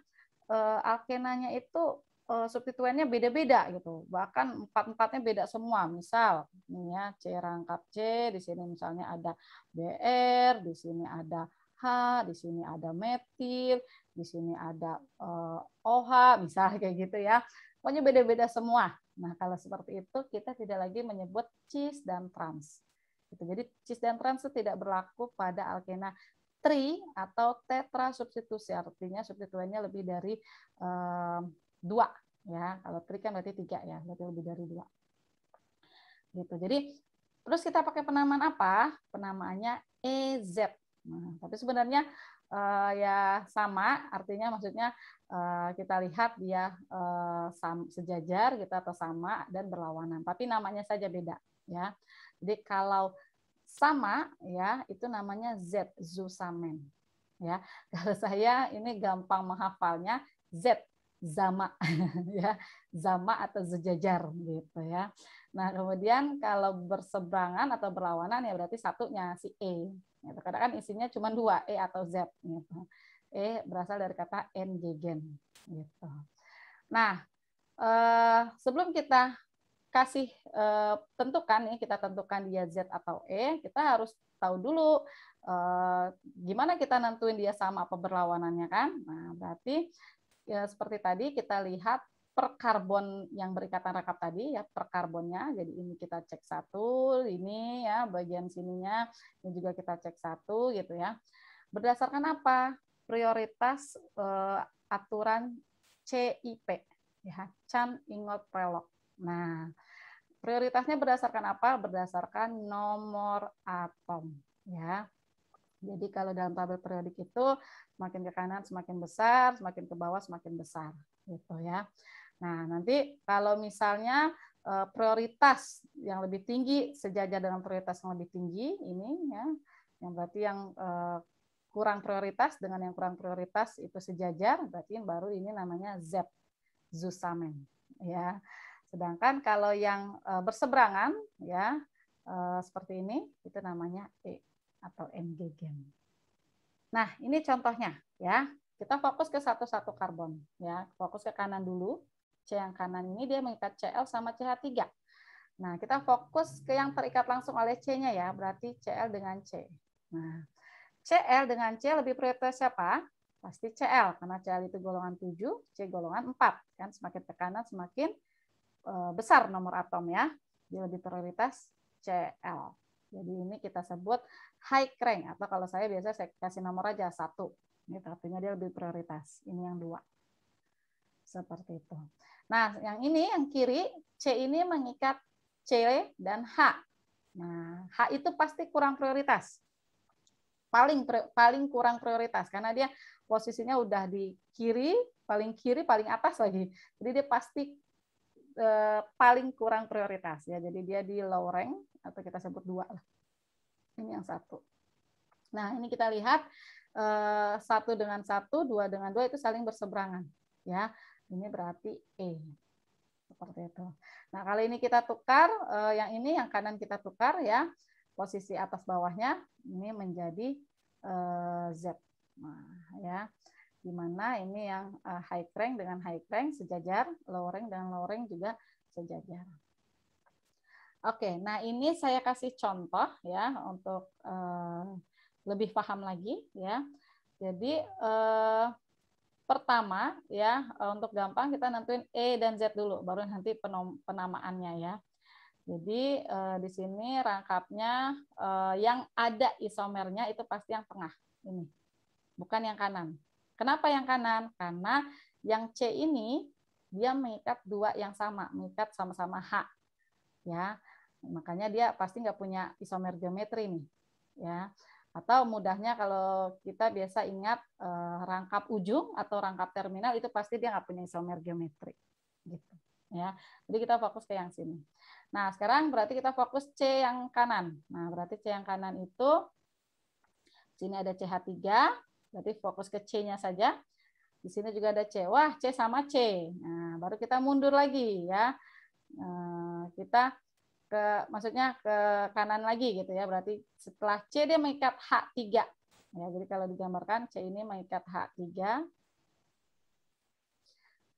alkenanya itu substituennya beda-beda gitu, bahkan empat-empatnya beda semua. Misal, ini ya C rangkap C, di sini misalnya ada Br, di sini ada H, di sini ada metil, di sini ada OH, misalnya kayak gitu ya. Pokoknya beda-beda semua. Nah, kalau seperti itu kita tidak lagi menyebut cis dan trans. Gitu. Jadi cis dan trans itu tidak berlaku pada alkena tri atau tetra substitusi, artinya substituennya lebih dari dua ya. Kalau tri kan berarti tiga ya, berarti lebih dari dua. Gitu. Jadi terus kita pakai penamaan apa? Penamaannya EZ. Nah, tapi sebenarnya ya sama, artinya maksudnya kita lihat dia sejajar gitu atau sama dan berlawanan. Tapi namanya saja beda ya. Jadi kalau sama ya itu namanya Z, zusamen ya. Kalau saya ini gampang menghafalnya Z, zama ya, zama atau sejajar gitu ya. Nah, kemudian kalau berseberangan atau berlawanan ya berarti satunya si E. Gitu. Karena kan isinya cuma dua, E atau Z gitu. E berasal dari kata engegen gitu. Nah, sebelum kita kasih tentukan nih, kita tentukan dia Z atau E, kita harus tahu dulu gimana kita nentuin dia sama apa berlawanannya kan. Nah, berarti ya seperti tadi kita lihat per karbon yang berikatan rangkap tadi ya, per karbonnya. Jadi ini kita cek satu, ini ya bagian sininya ini juga kita cek satu gitu ya. Berdasarkan apa? Prioritas aturan CIP ya, Chan Ingot Prelog. Nah, prioritasnya berdasarkan apa? Berdasarkan nomor atom, ya. Jadi kalau dalam tabel periodik itu semakin ke kanan semakin besar, semakin ke bawah semakin besar, gitu ya. Nah, nanti kalau misalnya prioritas yang lebih tinggi sejajar dengan prioritas yang lebih tinggi ini ya, yang berarti yang kurang prioritas dengan yang kurang prioritas itu sejajar, berarti yang baru ini namanya Z, zusamen, ya. Sedangkan kalau yang berseberangan ya seperti ini itu namanya E atau engegen. Nah, ini contohnya ya. Kita fokus ke satu-satu karbon ya. Fokus ke kanan dulu. C yang kanan ini dia mengikat Cl sama CH3. Nah, kita fokus ke yang terikat langsung oleh C-nya ya, berarti Cl dengan C. Nah, Cl dengan C lebih prioritas siapa? Pasti Cl, karena Cl itu golongan 7, C golongan 4. Kan semakin ke kanan semakin besar nomor atom ya. Dia lebih prioritas Cl. Jadi ini kita sebut high rank, atau kalau saya biasa saya kasih nomor aja 1. Ini artinya dia lebih prioritas. Ini yang 2. Seperti itu. Nah, yang ini yang kiri C ini mengikat C dan H. Nah, H itu pasti kurang prioritas. Paling kurang prioritas karena dia posisinya udah di kiri, paling atas lagi. Jadi dia pasti paling kurang prioritas ya. Jadi dia di low rank atau kita sebut 2 lah. Ini yang 1. Nah, ini kita lihat 1 dengan 1, 2 dengan 2 itu saling berseberangan ya. Ini berarti E. Seperti itu. Nah, kali ini kita tukar yang ini yang kanan kita tukar ya. Posisi atas bawahnya ini menjadi Z. Nah, ya. Di mana ini yang high rank dengan high rank sejajar, low rank dengan low rank juga sejajar. Oke, nah ini saya kasih contoh ya untuk lebih paham lagi ya. Jadi pertama ya untuk gampang kita nentuin E dan Z dulu, baru nanti penamaannya ya. Jadi di sini rangkapnya yang ada isomernya itu pasti yang tengah ini, bukan yang kanan. Kenapa yang kanan? Karena yang C ini dia mengikat dua yang sama, mengikat sama-sama H, ya. Makanya dia pasti nggak punya isomer geometri nih, ya. Atau mudahnya kalau kita biasa ingat rangkap ujung atau rangkap terminal itu pasti dia nggak punya isomer geometri, gitu. Ya, jadi kita fokus ke yang sini. Nah, sekarang berarti kita fokus C yang kanan. Nah, berarti C yang kanan itu sini ada CH3, berarti fokus ke C-nya saja. Di sini juga ada C. Wah, C sama C. Nah, baru kita mundur lagi ya. Kita maksudnya ke kanan lagi gitu ya. Berarti setelah C dia mengikat H3. Ya, jadi kalau digambarkan C ini mengikat H3.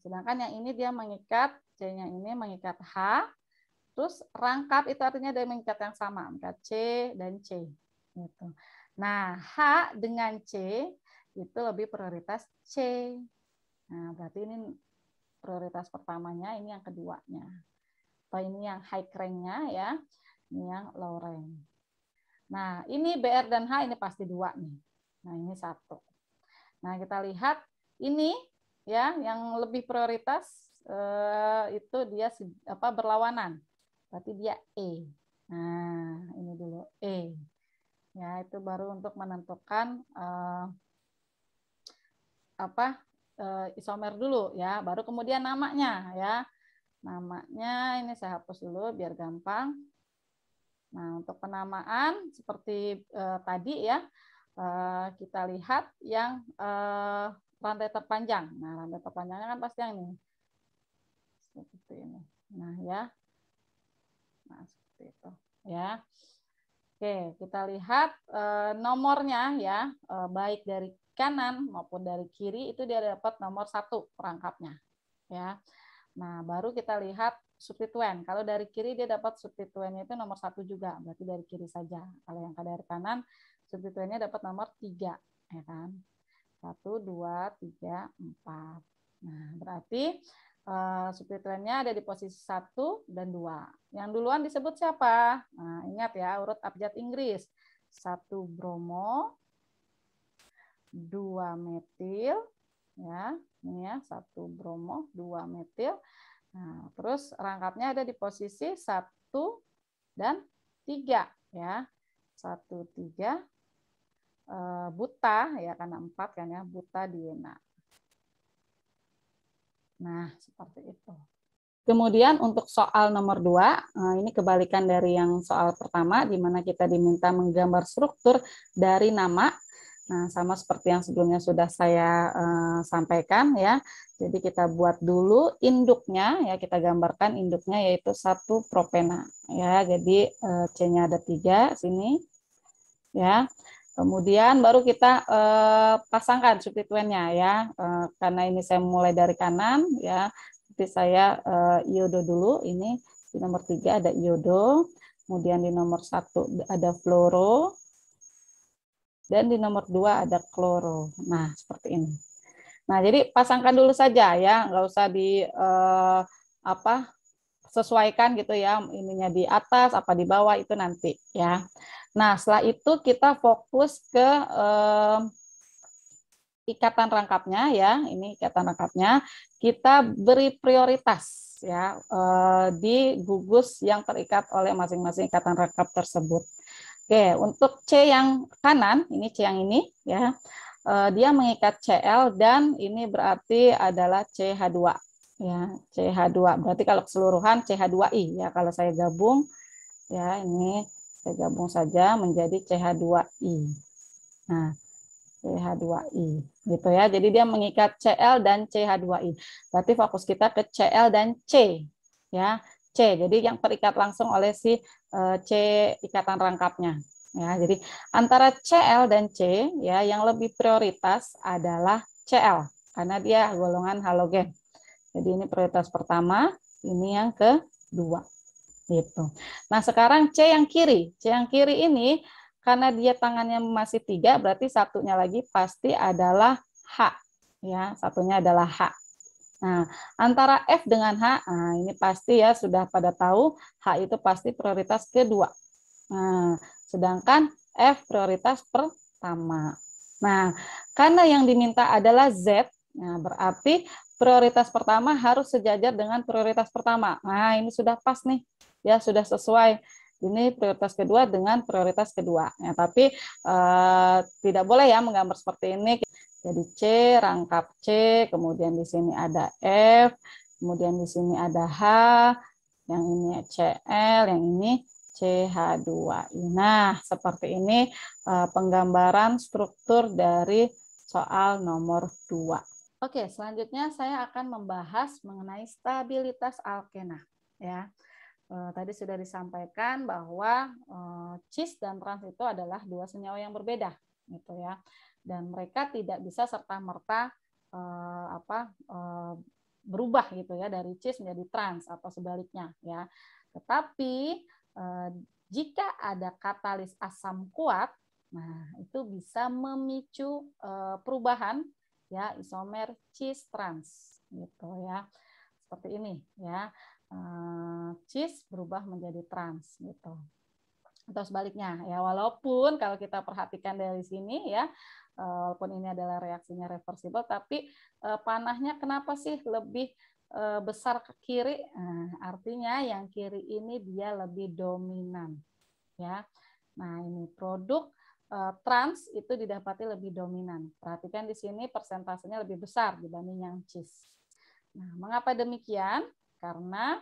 Sedangkan yang ini dia mengikat, C-nya ini mengikat H. Terus rangkap itu artinya dia mengikat yang sama, mengikat C dan C. Gitu. Nah, H dengan C itu lebih prioritas C. Nah, berarti ini prioritas pertamanya, ini yang keduanya. Atau ini yang high rank-nya ya, ini yang low rank. Nah, ini BR dan H ini pasti 2 nih. Nah, ini 1. Nah, kita lihat ini ya, yang lebih prioritas itu dia berlawanan. Berarti dia E. Nah, ini dulu E. Ya, itu baru untuk menentukan isomer dulu ya, baru kemudian namanya ya. Namanya ini saya hapus dulu biar gampang. Nah, untuk penamaan seperti tadi ya, kita lihat yang rantai terpanjang. Nah, rantai terpanjangnya kan pasti yang ini. Seperti ini. Nah, ya. Nah, seperti itu ya. Oke, kita lihat nomornya ya, baik dari kanan maupun dari kiri itu dia dapat nomor 1 perangkapnya ya. Nah, baru kita lihat substituen. Kalau dari kiri dia dapat substituennya itu nomor 1 juga, berarti dari kiri saja. Kalau yang dari kanan substituennya dapat nomor 3 ya kan. 1 2 3 4. Nah, berarti substituennya ada di posisi 1 dan 2. Yang duluan disebut siapa? Nah, ingat ya, urut abjad Inggris. 1 bromo, 2 metil, ya, ini ya, 1 bromo, 2 metil. Nah, terus rangkapnya ada di posisi 1 dan 3, ya. 1 3 buta ya, karena 4 kan ya, buta diena. Nah, seperti itu. Kemudian untuk soal nomor 2, ini kebalikan dari yang soal pertama, di mana kita diminta menggambar struktur dari nama. Nah, sama seperti yang sebelumnya sudah saya sampaikan ya. Jadi kita buat dulu induknya, ya kita gambarkan induknya yaitu 1 propena. Ya, jadi C-nya ada 3 sini. Ya. Kemudian baru kita pasangkan substituennya ya, karena ini saya mulai dari kanan ya, seperti saya iodo dulu, ini di nomor 3 ada iodo, kemudian di nomor 1 ada fluoro, dan di nomor 2 ada kloro. Nah, seperti ini. Nah, jadi pasangkan dulu saja ya, nggak usah sesuaikan gitu ya, ininya di atas apa di bawah itu nanti ya. Nah, setelah itu kita fokus ke ikatan rangkapnya ya. Ini ikatan rangkapnya kita beri prioritas ya di gugus yang terikat oleh masing-masing ikatan rangkap tersebut. Oke, untuk C yang kanan, ini C yang ini ya. Dia mengikat Cl dan ini berarti adalah CH2 ya, CH2. Berarti kalau keseluruhan CH2I ya, kalau saya gabung ya, ini saya gabung saja menjadi CH2I. Nah, CH2I gitu ya. Jadi dia mengikat Cl dan CH2I. Berarti fokus kita ke Cl dan C ya. C. Jadi yang terikat langsung oleh si C ikatan rangkapnya. Ya, jadi antara Cl dan C ya yang lebih prioritas adalah Cl karena dia golongan halogen. Jadi ini prioritas pertama, ini yang kedua. Gitu. Nah, sekarang C yang kiri. C yang kiri ini karena dia tangannya masih 3, berarti satunya lagi pasti adalah H. Ya, satunya adalah H. Nah, antara F dengan H, nah ini pasti ya sudah pada tahu H itu pasti prioritas kedua. Nah, sedangkan F prioritas pertama. Nah, karena yang diminta adalah Z, nah berarti prioritas pertama harus sejajar dengan prioritas pertama. Nah, ini sudah pas nih. Ya, sudah sesuai. Ini prioritas kedua dengan prioritas kedua. Ya, tapi tidak boleh ya menggambar seperti ini. Jadi C, rangkap C, kemudian di sini ada F, kemudian di sini ada H, yang ini Cl, yang ini CH2. Nah, seperti ini penggambaran struktur dari soal nomor 2. Oke, selanjutnya saya akan membahas mengenai stabilitas alkena. Ya, tadi sudah disampaikan bahwa cis dan trans itu adalah dua senyawa yang berbeda, gitu ya. Dan mereka tidak bisa serta-merta berubah gitu ya dari cis menjadi trans atau sebaliknya ya. Tetapi jika ada katalis asam kuat, nah itu bisa memicu perubahan ya isomer cis trans gitu ya. Seperti ini ya. Cis berubah menjadi trans gitu. Atau sebaliknya ya, walaupun kalau kita perhatikan dari sini ya, walaupun ini adalah reaksinya reversibel, tapi panahnya kenapa sih lebih besar ke kiri? Nah, artinya yang kiri ini dia lebih dominan ya. Nah, ini produk trans itu didapati lebih dominan. Perhatikan di sini persentasenya lebih besar dibanding yang cis. Nah, mengapa demikian? Karena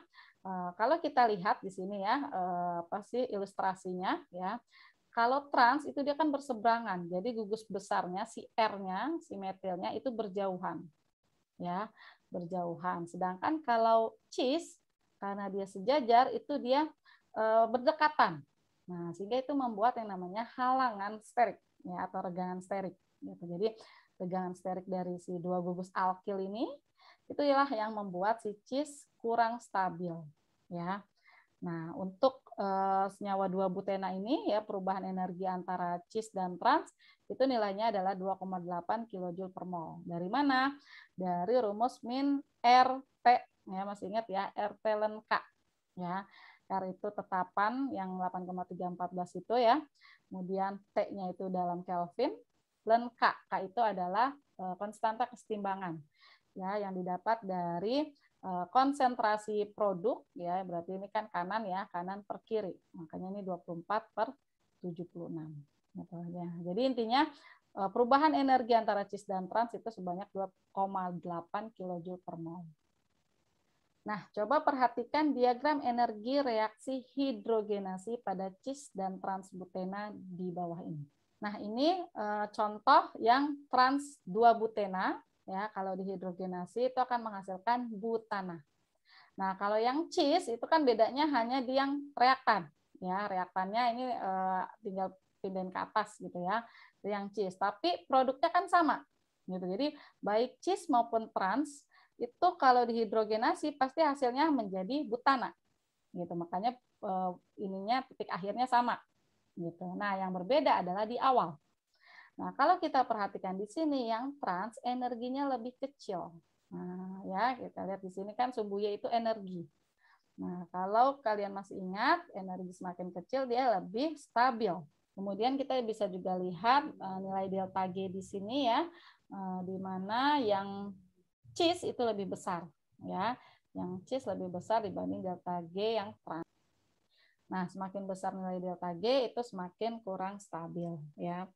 kalau kita lihat di sini ya, apa sih ilustrasinya ya. Kalau trans itu dia kan berseberangan. Jadi gugus besarnya si R-nya, si metilnya itu berjauhan. Ya, berjauhan. Sedangkan kalau cis karena dia sejajar itu dia berdekatan. Nah, sehingga itu membuat yang namanya halangan sterik ya atau regangan sterik gitu. Jadi regangan sterik dari si dua gugus alkil ini itu ialah yang membuat si cis kurang stabil ya. Nah, untuk senyawa 2-butena ini ya perubahan energi antara cis dan trans itu nilainya adalah 2,8 kJ per mol. Dari mana? Dari rumus min RT ya, masih ingat ya, RT ln K ya. R itu tetapan yang 8,314 itu ya. Kemudian T-nya itu dalam Kelvin, ln K. K itu adalah konstanta kesetimbangan ya yang didapat dari konsentrasi produk ya, berarti ini kan kanan ya, kanan per kiri. Makanya ini 24/76. Gitu ya. Jadi intinya perubahan energi antara cis dan trans itu sebanyak 2,8 kJ per mol. Nah, coba perhatikan diagram energi reaksi hidrogenasi pada cis dan transbutena di bawah ini. Nah, ini contoh yang trans 2-butena ya, kalau dihidrogenasi itu akan menghasilkan butana. Nah, kalau yang cis itu kan bedanya hanya di yang reaktan. Ya, reaktannya ini tinggal pindahin ke atas gitu ya. Itu yang cis, tapi produknya kan sama. Gitu. Jadi baik cis maupun trans itu kalau dihidrogenasi pasti hasilnya menjadi butana. Gitu. Makanya ininya titik akhirnya sama. Gitu. Nah, yang berbeda adalah di awal. Nah, kalau kita perhatikan di sini yang trans energinya lebih kecil. Nah, ya kita lihat di sini kan sumbu Y itu energi. Nah, kalau kalian masih ingat, energi semakin kecil dia lebih stabil. Kemudian kita bisa juga lihat nilai delta G di sini ya, di mana yang cis itu lebih besar, ya. Yang cis lebih besar dibanding delta G yang trans. Nah, semakin besar nilai delta G itu semakin kurang stabil, ya.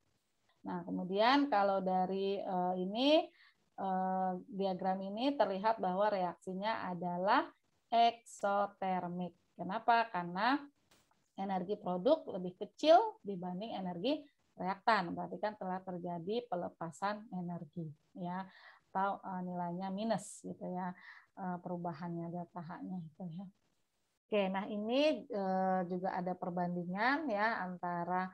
Nah, kemudian kalau dari ini diagram ini terlihat bahwa reaksinya adalah eksotermik. Kenapa? Karena energi produk lebih kecil dibanding energi reaktan. Berarti kan telah terjadi pelepasan energi, ya, atau nilainya minus gitu ya, perubahannya delta H-nya itu ya. Oke, nah ini juga ada perbandingan ya antara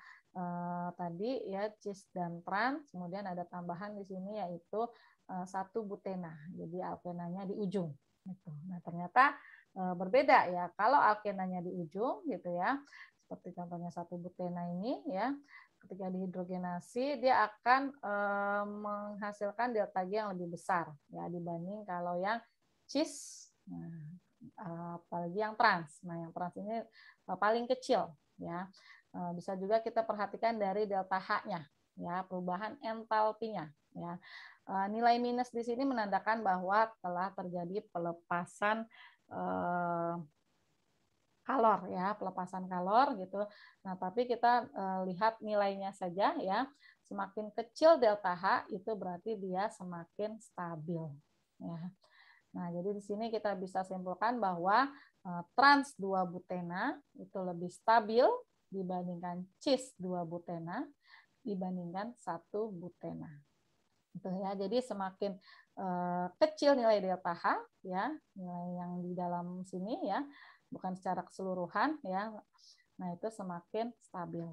tadi ya cis dan trans, kemudian ada tambahan di sini yaitu 1-butena. Jadi alkenanya di ujung gitu. Nah, ternyata berbeda ya. Kalau alkenanya di ujung gitu ya, seperti contohnya 1-butena ini ya. Ketika dihidrogenasi dia akan menghasilkan delta G yang lebih besar ya dibanding kalau yang cis. Nah, apalagi yang trans. Nah, yang trans ini paling kecil ya. Bisa juga kita perhatikan dari delta H-nya ya, perubahan entalpinya ya. Nilai minus di sini menandakan bahwa telah terjadi pelepasan kalor ya, pelepasan kalor gitu. Nah, tapi kita lihat nilainya saja ya. Semakin kecil delta H itu berarti dia semakin stabil ya. Nah, jadi di sini kita bisa simpulkan bahwa trans 2-butena itu lebih stabil dibandingkan cis 2-butena dibandingkan 1-butena. Gitu ya. Jadi semakin kecil nilai delta H ya, nilai yang di dalam sini ya, bukan secara keseluruhan ya. Nah, itu semakin stabil.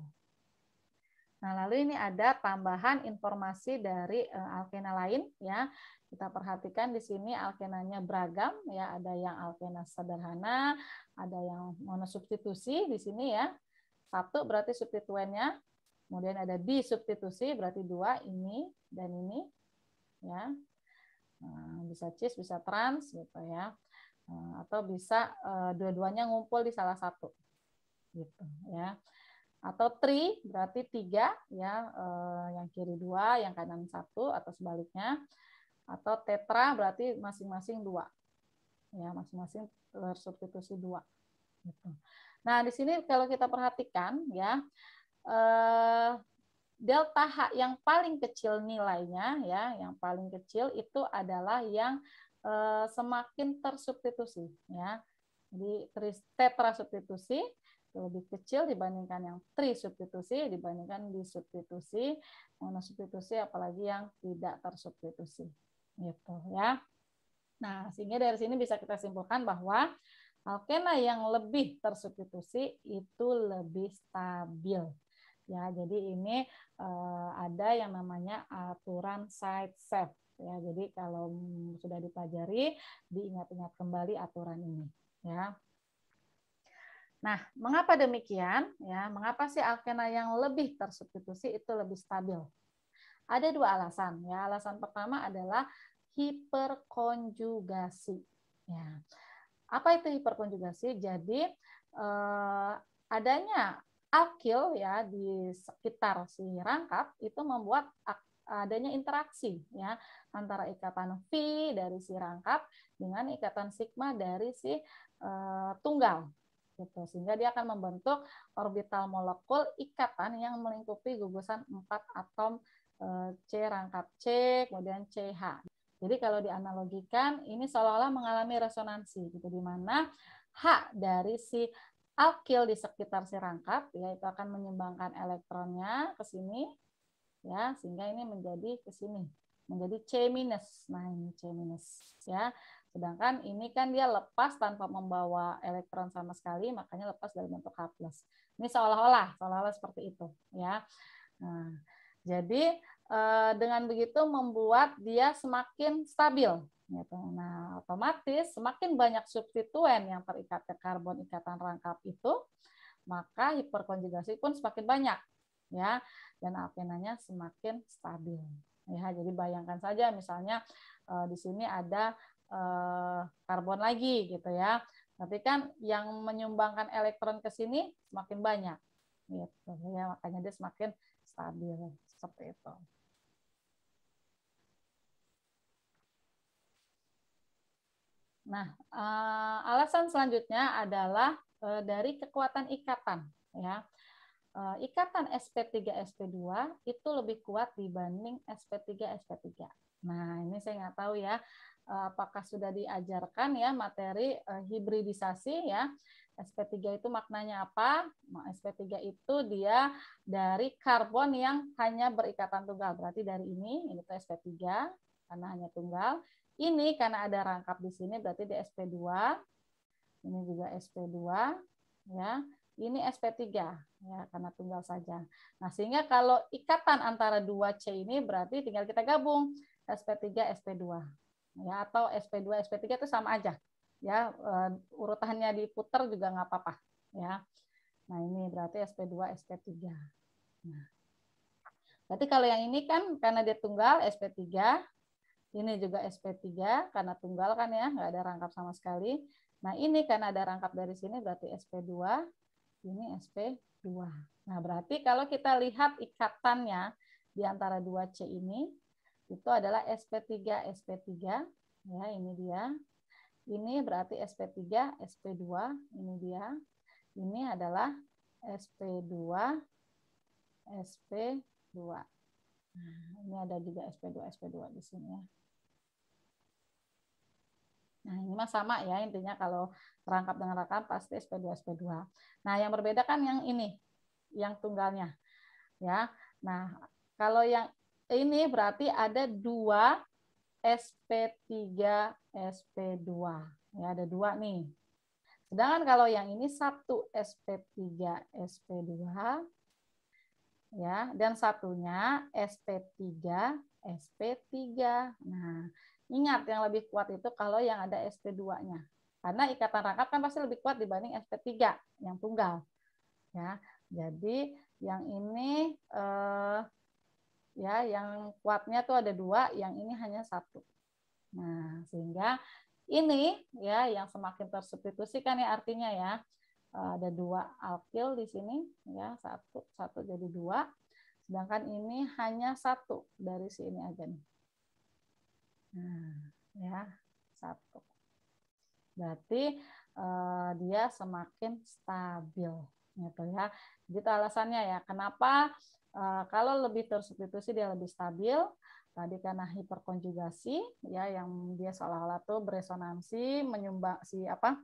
Nah, lalu ini ada tambahan informasi dari alkena lain ya. Kita perhatikan di sini alkenanya beragam ya, ada yang alkena sederhana, ada yang monosubstitusi di sini ya. 1 berarti substituennya, kemudian ada disubstitusi berarti 2 ini dan ini ya. Nah, bisa cis, bisa trans gitu ya. Atau bisa dua-duanya ngumpul di salah satu gitu ya. Atau tri berarti 3 ya, yang kiri 2 yang kanan 1 atau sebaliknya. Atau tetra berarti masing-masing 2 ya, masing-masing tersubstitusi 2 gitu. Nah, di sini kalau kita perhatikan ya, delta H yang paling kecil nilainya ya, yang paling kecil itu adalah yang semakin tersubstitusi ya. Jadi tetrasubstitusi lebih kecil dibandingkan yang trisubstitusi, dibandingkan disubstitusi, monosubstitusi apalagi yang tidak tersubstitusi gitu ya. Nah, sehingga dari sini bisa kita simpulkan bahwa alkena yang lebih tersubstitusi itu lebih stabil. Ya, jadi ini ada yang namanya aturan side safe. Ya, jadi kalau sudah dipelajari, diingat-ingat kembali aturan ini. Ya. Nah, mengapa demikian? Ya, mengapa sih alkena yang lebih tersubstitusi itu lebih stabil? Ada 2 alasan. Ya, alasan pertama adalah hiperkonjugasi. Ya. Apa itu hiperkonjugasi? Jadi adanya alkil ya di sekitar si rangkap itu membuat adanya interaksi ya antara ikatan V dari si rangkap dengan ikatan sigma dari si tunggal gitu, sehingga dia akan membentuk orbital molekul ikatan yang melingkupi gugusan 4 atom C rangkap C kemudian CH. Jadi kalau dianalogikan ini seolah-olah mengalami resonansi gitu, di mana H dari si alkil di sekitar si rangkap ya itu akan menyumbangkan elektronnya ke sini ya, sehingga ini menjadi ke sini menjadi C-. Nah, ini C- ya. Sedangkan ini kan dia lepas tanpa membawa elektron sama sekali, makanya lepas dari bentuk H+. Ini seolah-olah seperti itu ya. Nah, jadi dengan begitu membuat dia semakin stabil. Gitu. Nah, otomatis semakin banyak substituen yang terikat ke karbon ikatan rangkap itu, maka hiperkonjugasi pun semakin banyak, ya, dan alkenanya semakin stabil. Ya, jadi bayangkan saja, misalnya di sini ada karbon lagi, gitu ya. Tapi kan yang menyumbangkan elektron ke sini semakin banyak, gitu ya, makanya dia semakin stabil seperti itu. Nah, alasan selanjutnya adalah dari kekuatan ikatan. Ya, ikatan sp3sp2 itu lebih kuat dibanding sp3sp3. Nah, ini saya nggak tahu ya, apakah sudah diajarkan ya materi hibridisasi ya. sp3 itu maknanya apa? sp3 itu dia dari karbon yang hanya berikatan tunggal. Berarti dari ini tuh sp3 karena hanya tunggal. Ini karena ada rangkap di sini berarti di sp2. Ini juga sp2 ya. Ini sp3 ya karena tunggal saja. Nah, sehingga kalau ikatan antara 2C ini berarti tinggal kita gabung sp3 sp2 ya, atau sp2 sp3 itu sama aja. Ya, urutannya diputar juga nggak apa-apa ya. Nah, ini berarti sp2, sp3. Nah, berarti kalau yang ini kan karena dia tunggal sp3, ini juga sp3 karena tunggal kan ya, nggak ada rangkap sama sekali. Nah, ini karena ada rangkap dari sini berarti sp2, ini sp2. Nah, berarti kalau kita lihat ikatannya di antara 2C ini, itu adalah sp3, sp3. Ya, ini dia. Ini berarti sp3, sp2, ini dia. Ini adalah sp2, sp2. Nah, ini ada juga sp2, sp2 di sini ya. Nah, ini mah sama ya, intinya kalau rangkap dengan rangkap pasti sp2, sp2. Nah, yang berbeda kan yang ini, yang tunggalnya. Ya. Nah, kalau yang ini berarti ada 2 sp3, sp2. Ya, ada 2 nih. Sedangkan kalau yang ini 1 sp3, sp2 ya, dan satunya sp3, sp3. Nah, ingat yang lebih kuat itu kalau yang ada sp2-nya. Karena ikatan rangkap kan pasti lebih kuat dibanding sp3 yang tunggal. Ya. Jadi yang ini ya yang kuatnya tuh ada 2, yang ini hanya 1. Nah, sehingga ini ya yang semakin tersubstitusi kan ya artinya ya ada 2 alkil di sini ya, satu jadi 2, sedangkan ini hanya 1 dari sini aja nih. Nah, ya 1. Berarti dia semakin stabil gitu ya. Gitu alasannya ya. Kenapa kalau lebih tersubstitusi dia lebih stabil? Tadi karena hiperkonjugasi ya yang dia seolah-olah tuh beresonansi menyumbang si apa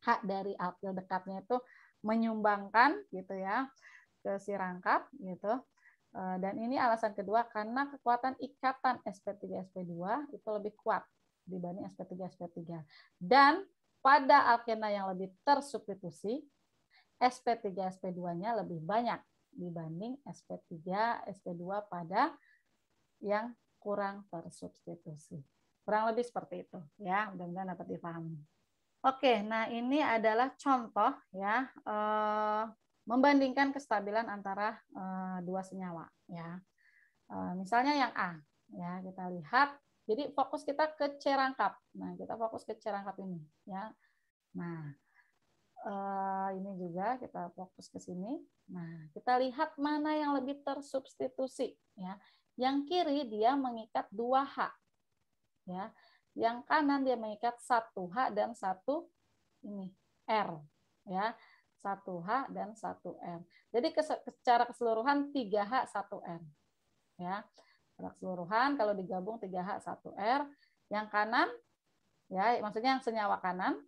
hak dari alkil dekatnya itu menyumbangkan gitu ya ke si rangkap gitu. Dan ini alasan kedua karena kekuatan ikatan sp3 sp2 itu lebih kuat dibanding sp3 sp3. Dan pada alkena yang lebih tersubstitusi sp3 sp2-nya lebih banyak dibanding sp3 sp2 pada yang kurang tersubstitusi. Kurang lebih seperti itu ya, mudah-mudahan dapat dipahami. Oke, nah ini adalah contoh ya membandingkan kestabilan antara 2 senyawa ya. Misalnya yang A ya, kita lihat. Jadi fokus kita ke C rangkap. Nah, kita fokus ke C rangkap ini ya. Nah, ini juga kita fokus ke sini. Nah, kita lihat mana yang lebih tersubstitusi ya. Yang kiri dia mengikat 2H ya. Yang kanan dia mengikat 1H dan 1 ini R ya. 1H dan 1R. Jadi secara keseluruhan 3H 1R ya. Secara keseluruhan kalau digabung 3H 1R. Yang kanan ya, maksudnya yang senyawa kanan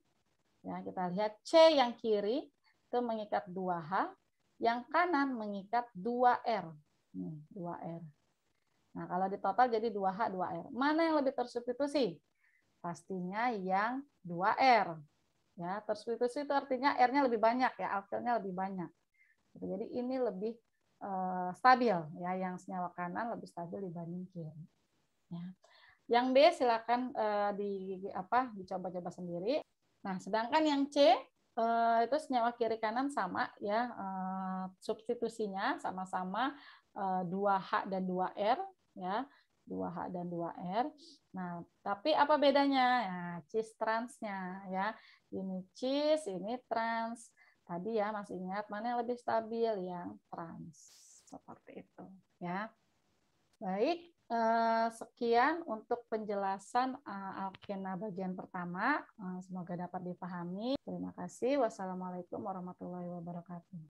ya, kita lihat C yang kiri itu mengikat 2H, yang kanan mengikat 2R. Nih, 2R. Nah, kalau di total jadi 2H, 2R. Mana yang lebih tersubstitusi? Pastinya yang 2R. Ya, tersubstitusi itu artinya R-nya lebih banyak ya, alkilnya lebih banyak. Jadi ini lebih stabil ya, yang senyawa kanan lebih stabil dibanding kiri. Ya. Yang B silakan dicoba-coba sendiri. Nah, sedangkan yang C itu senyawa kiri kanan sama ya, substitusinya sama-sama 2H dan 2R ya, 2H dan 2R. Nah, tapi apa bedanya? Nah, cis transnya ya. Ini cis, ini trans. Tadi ya masih ingat mana yang lebih stabil? Yang trans. Seperti itu ya. Baik, sekian untuk penjelasan alkena bagian pertama. Semoga dapat dipahami. Terima kasih. Wassalamualaikum warahmatullahi wabarakatuh.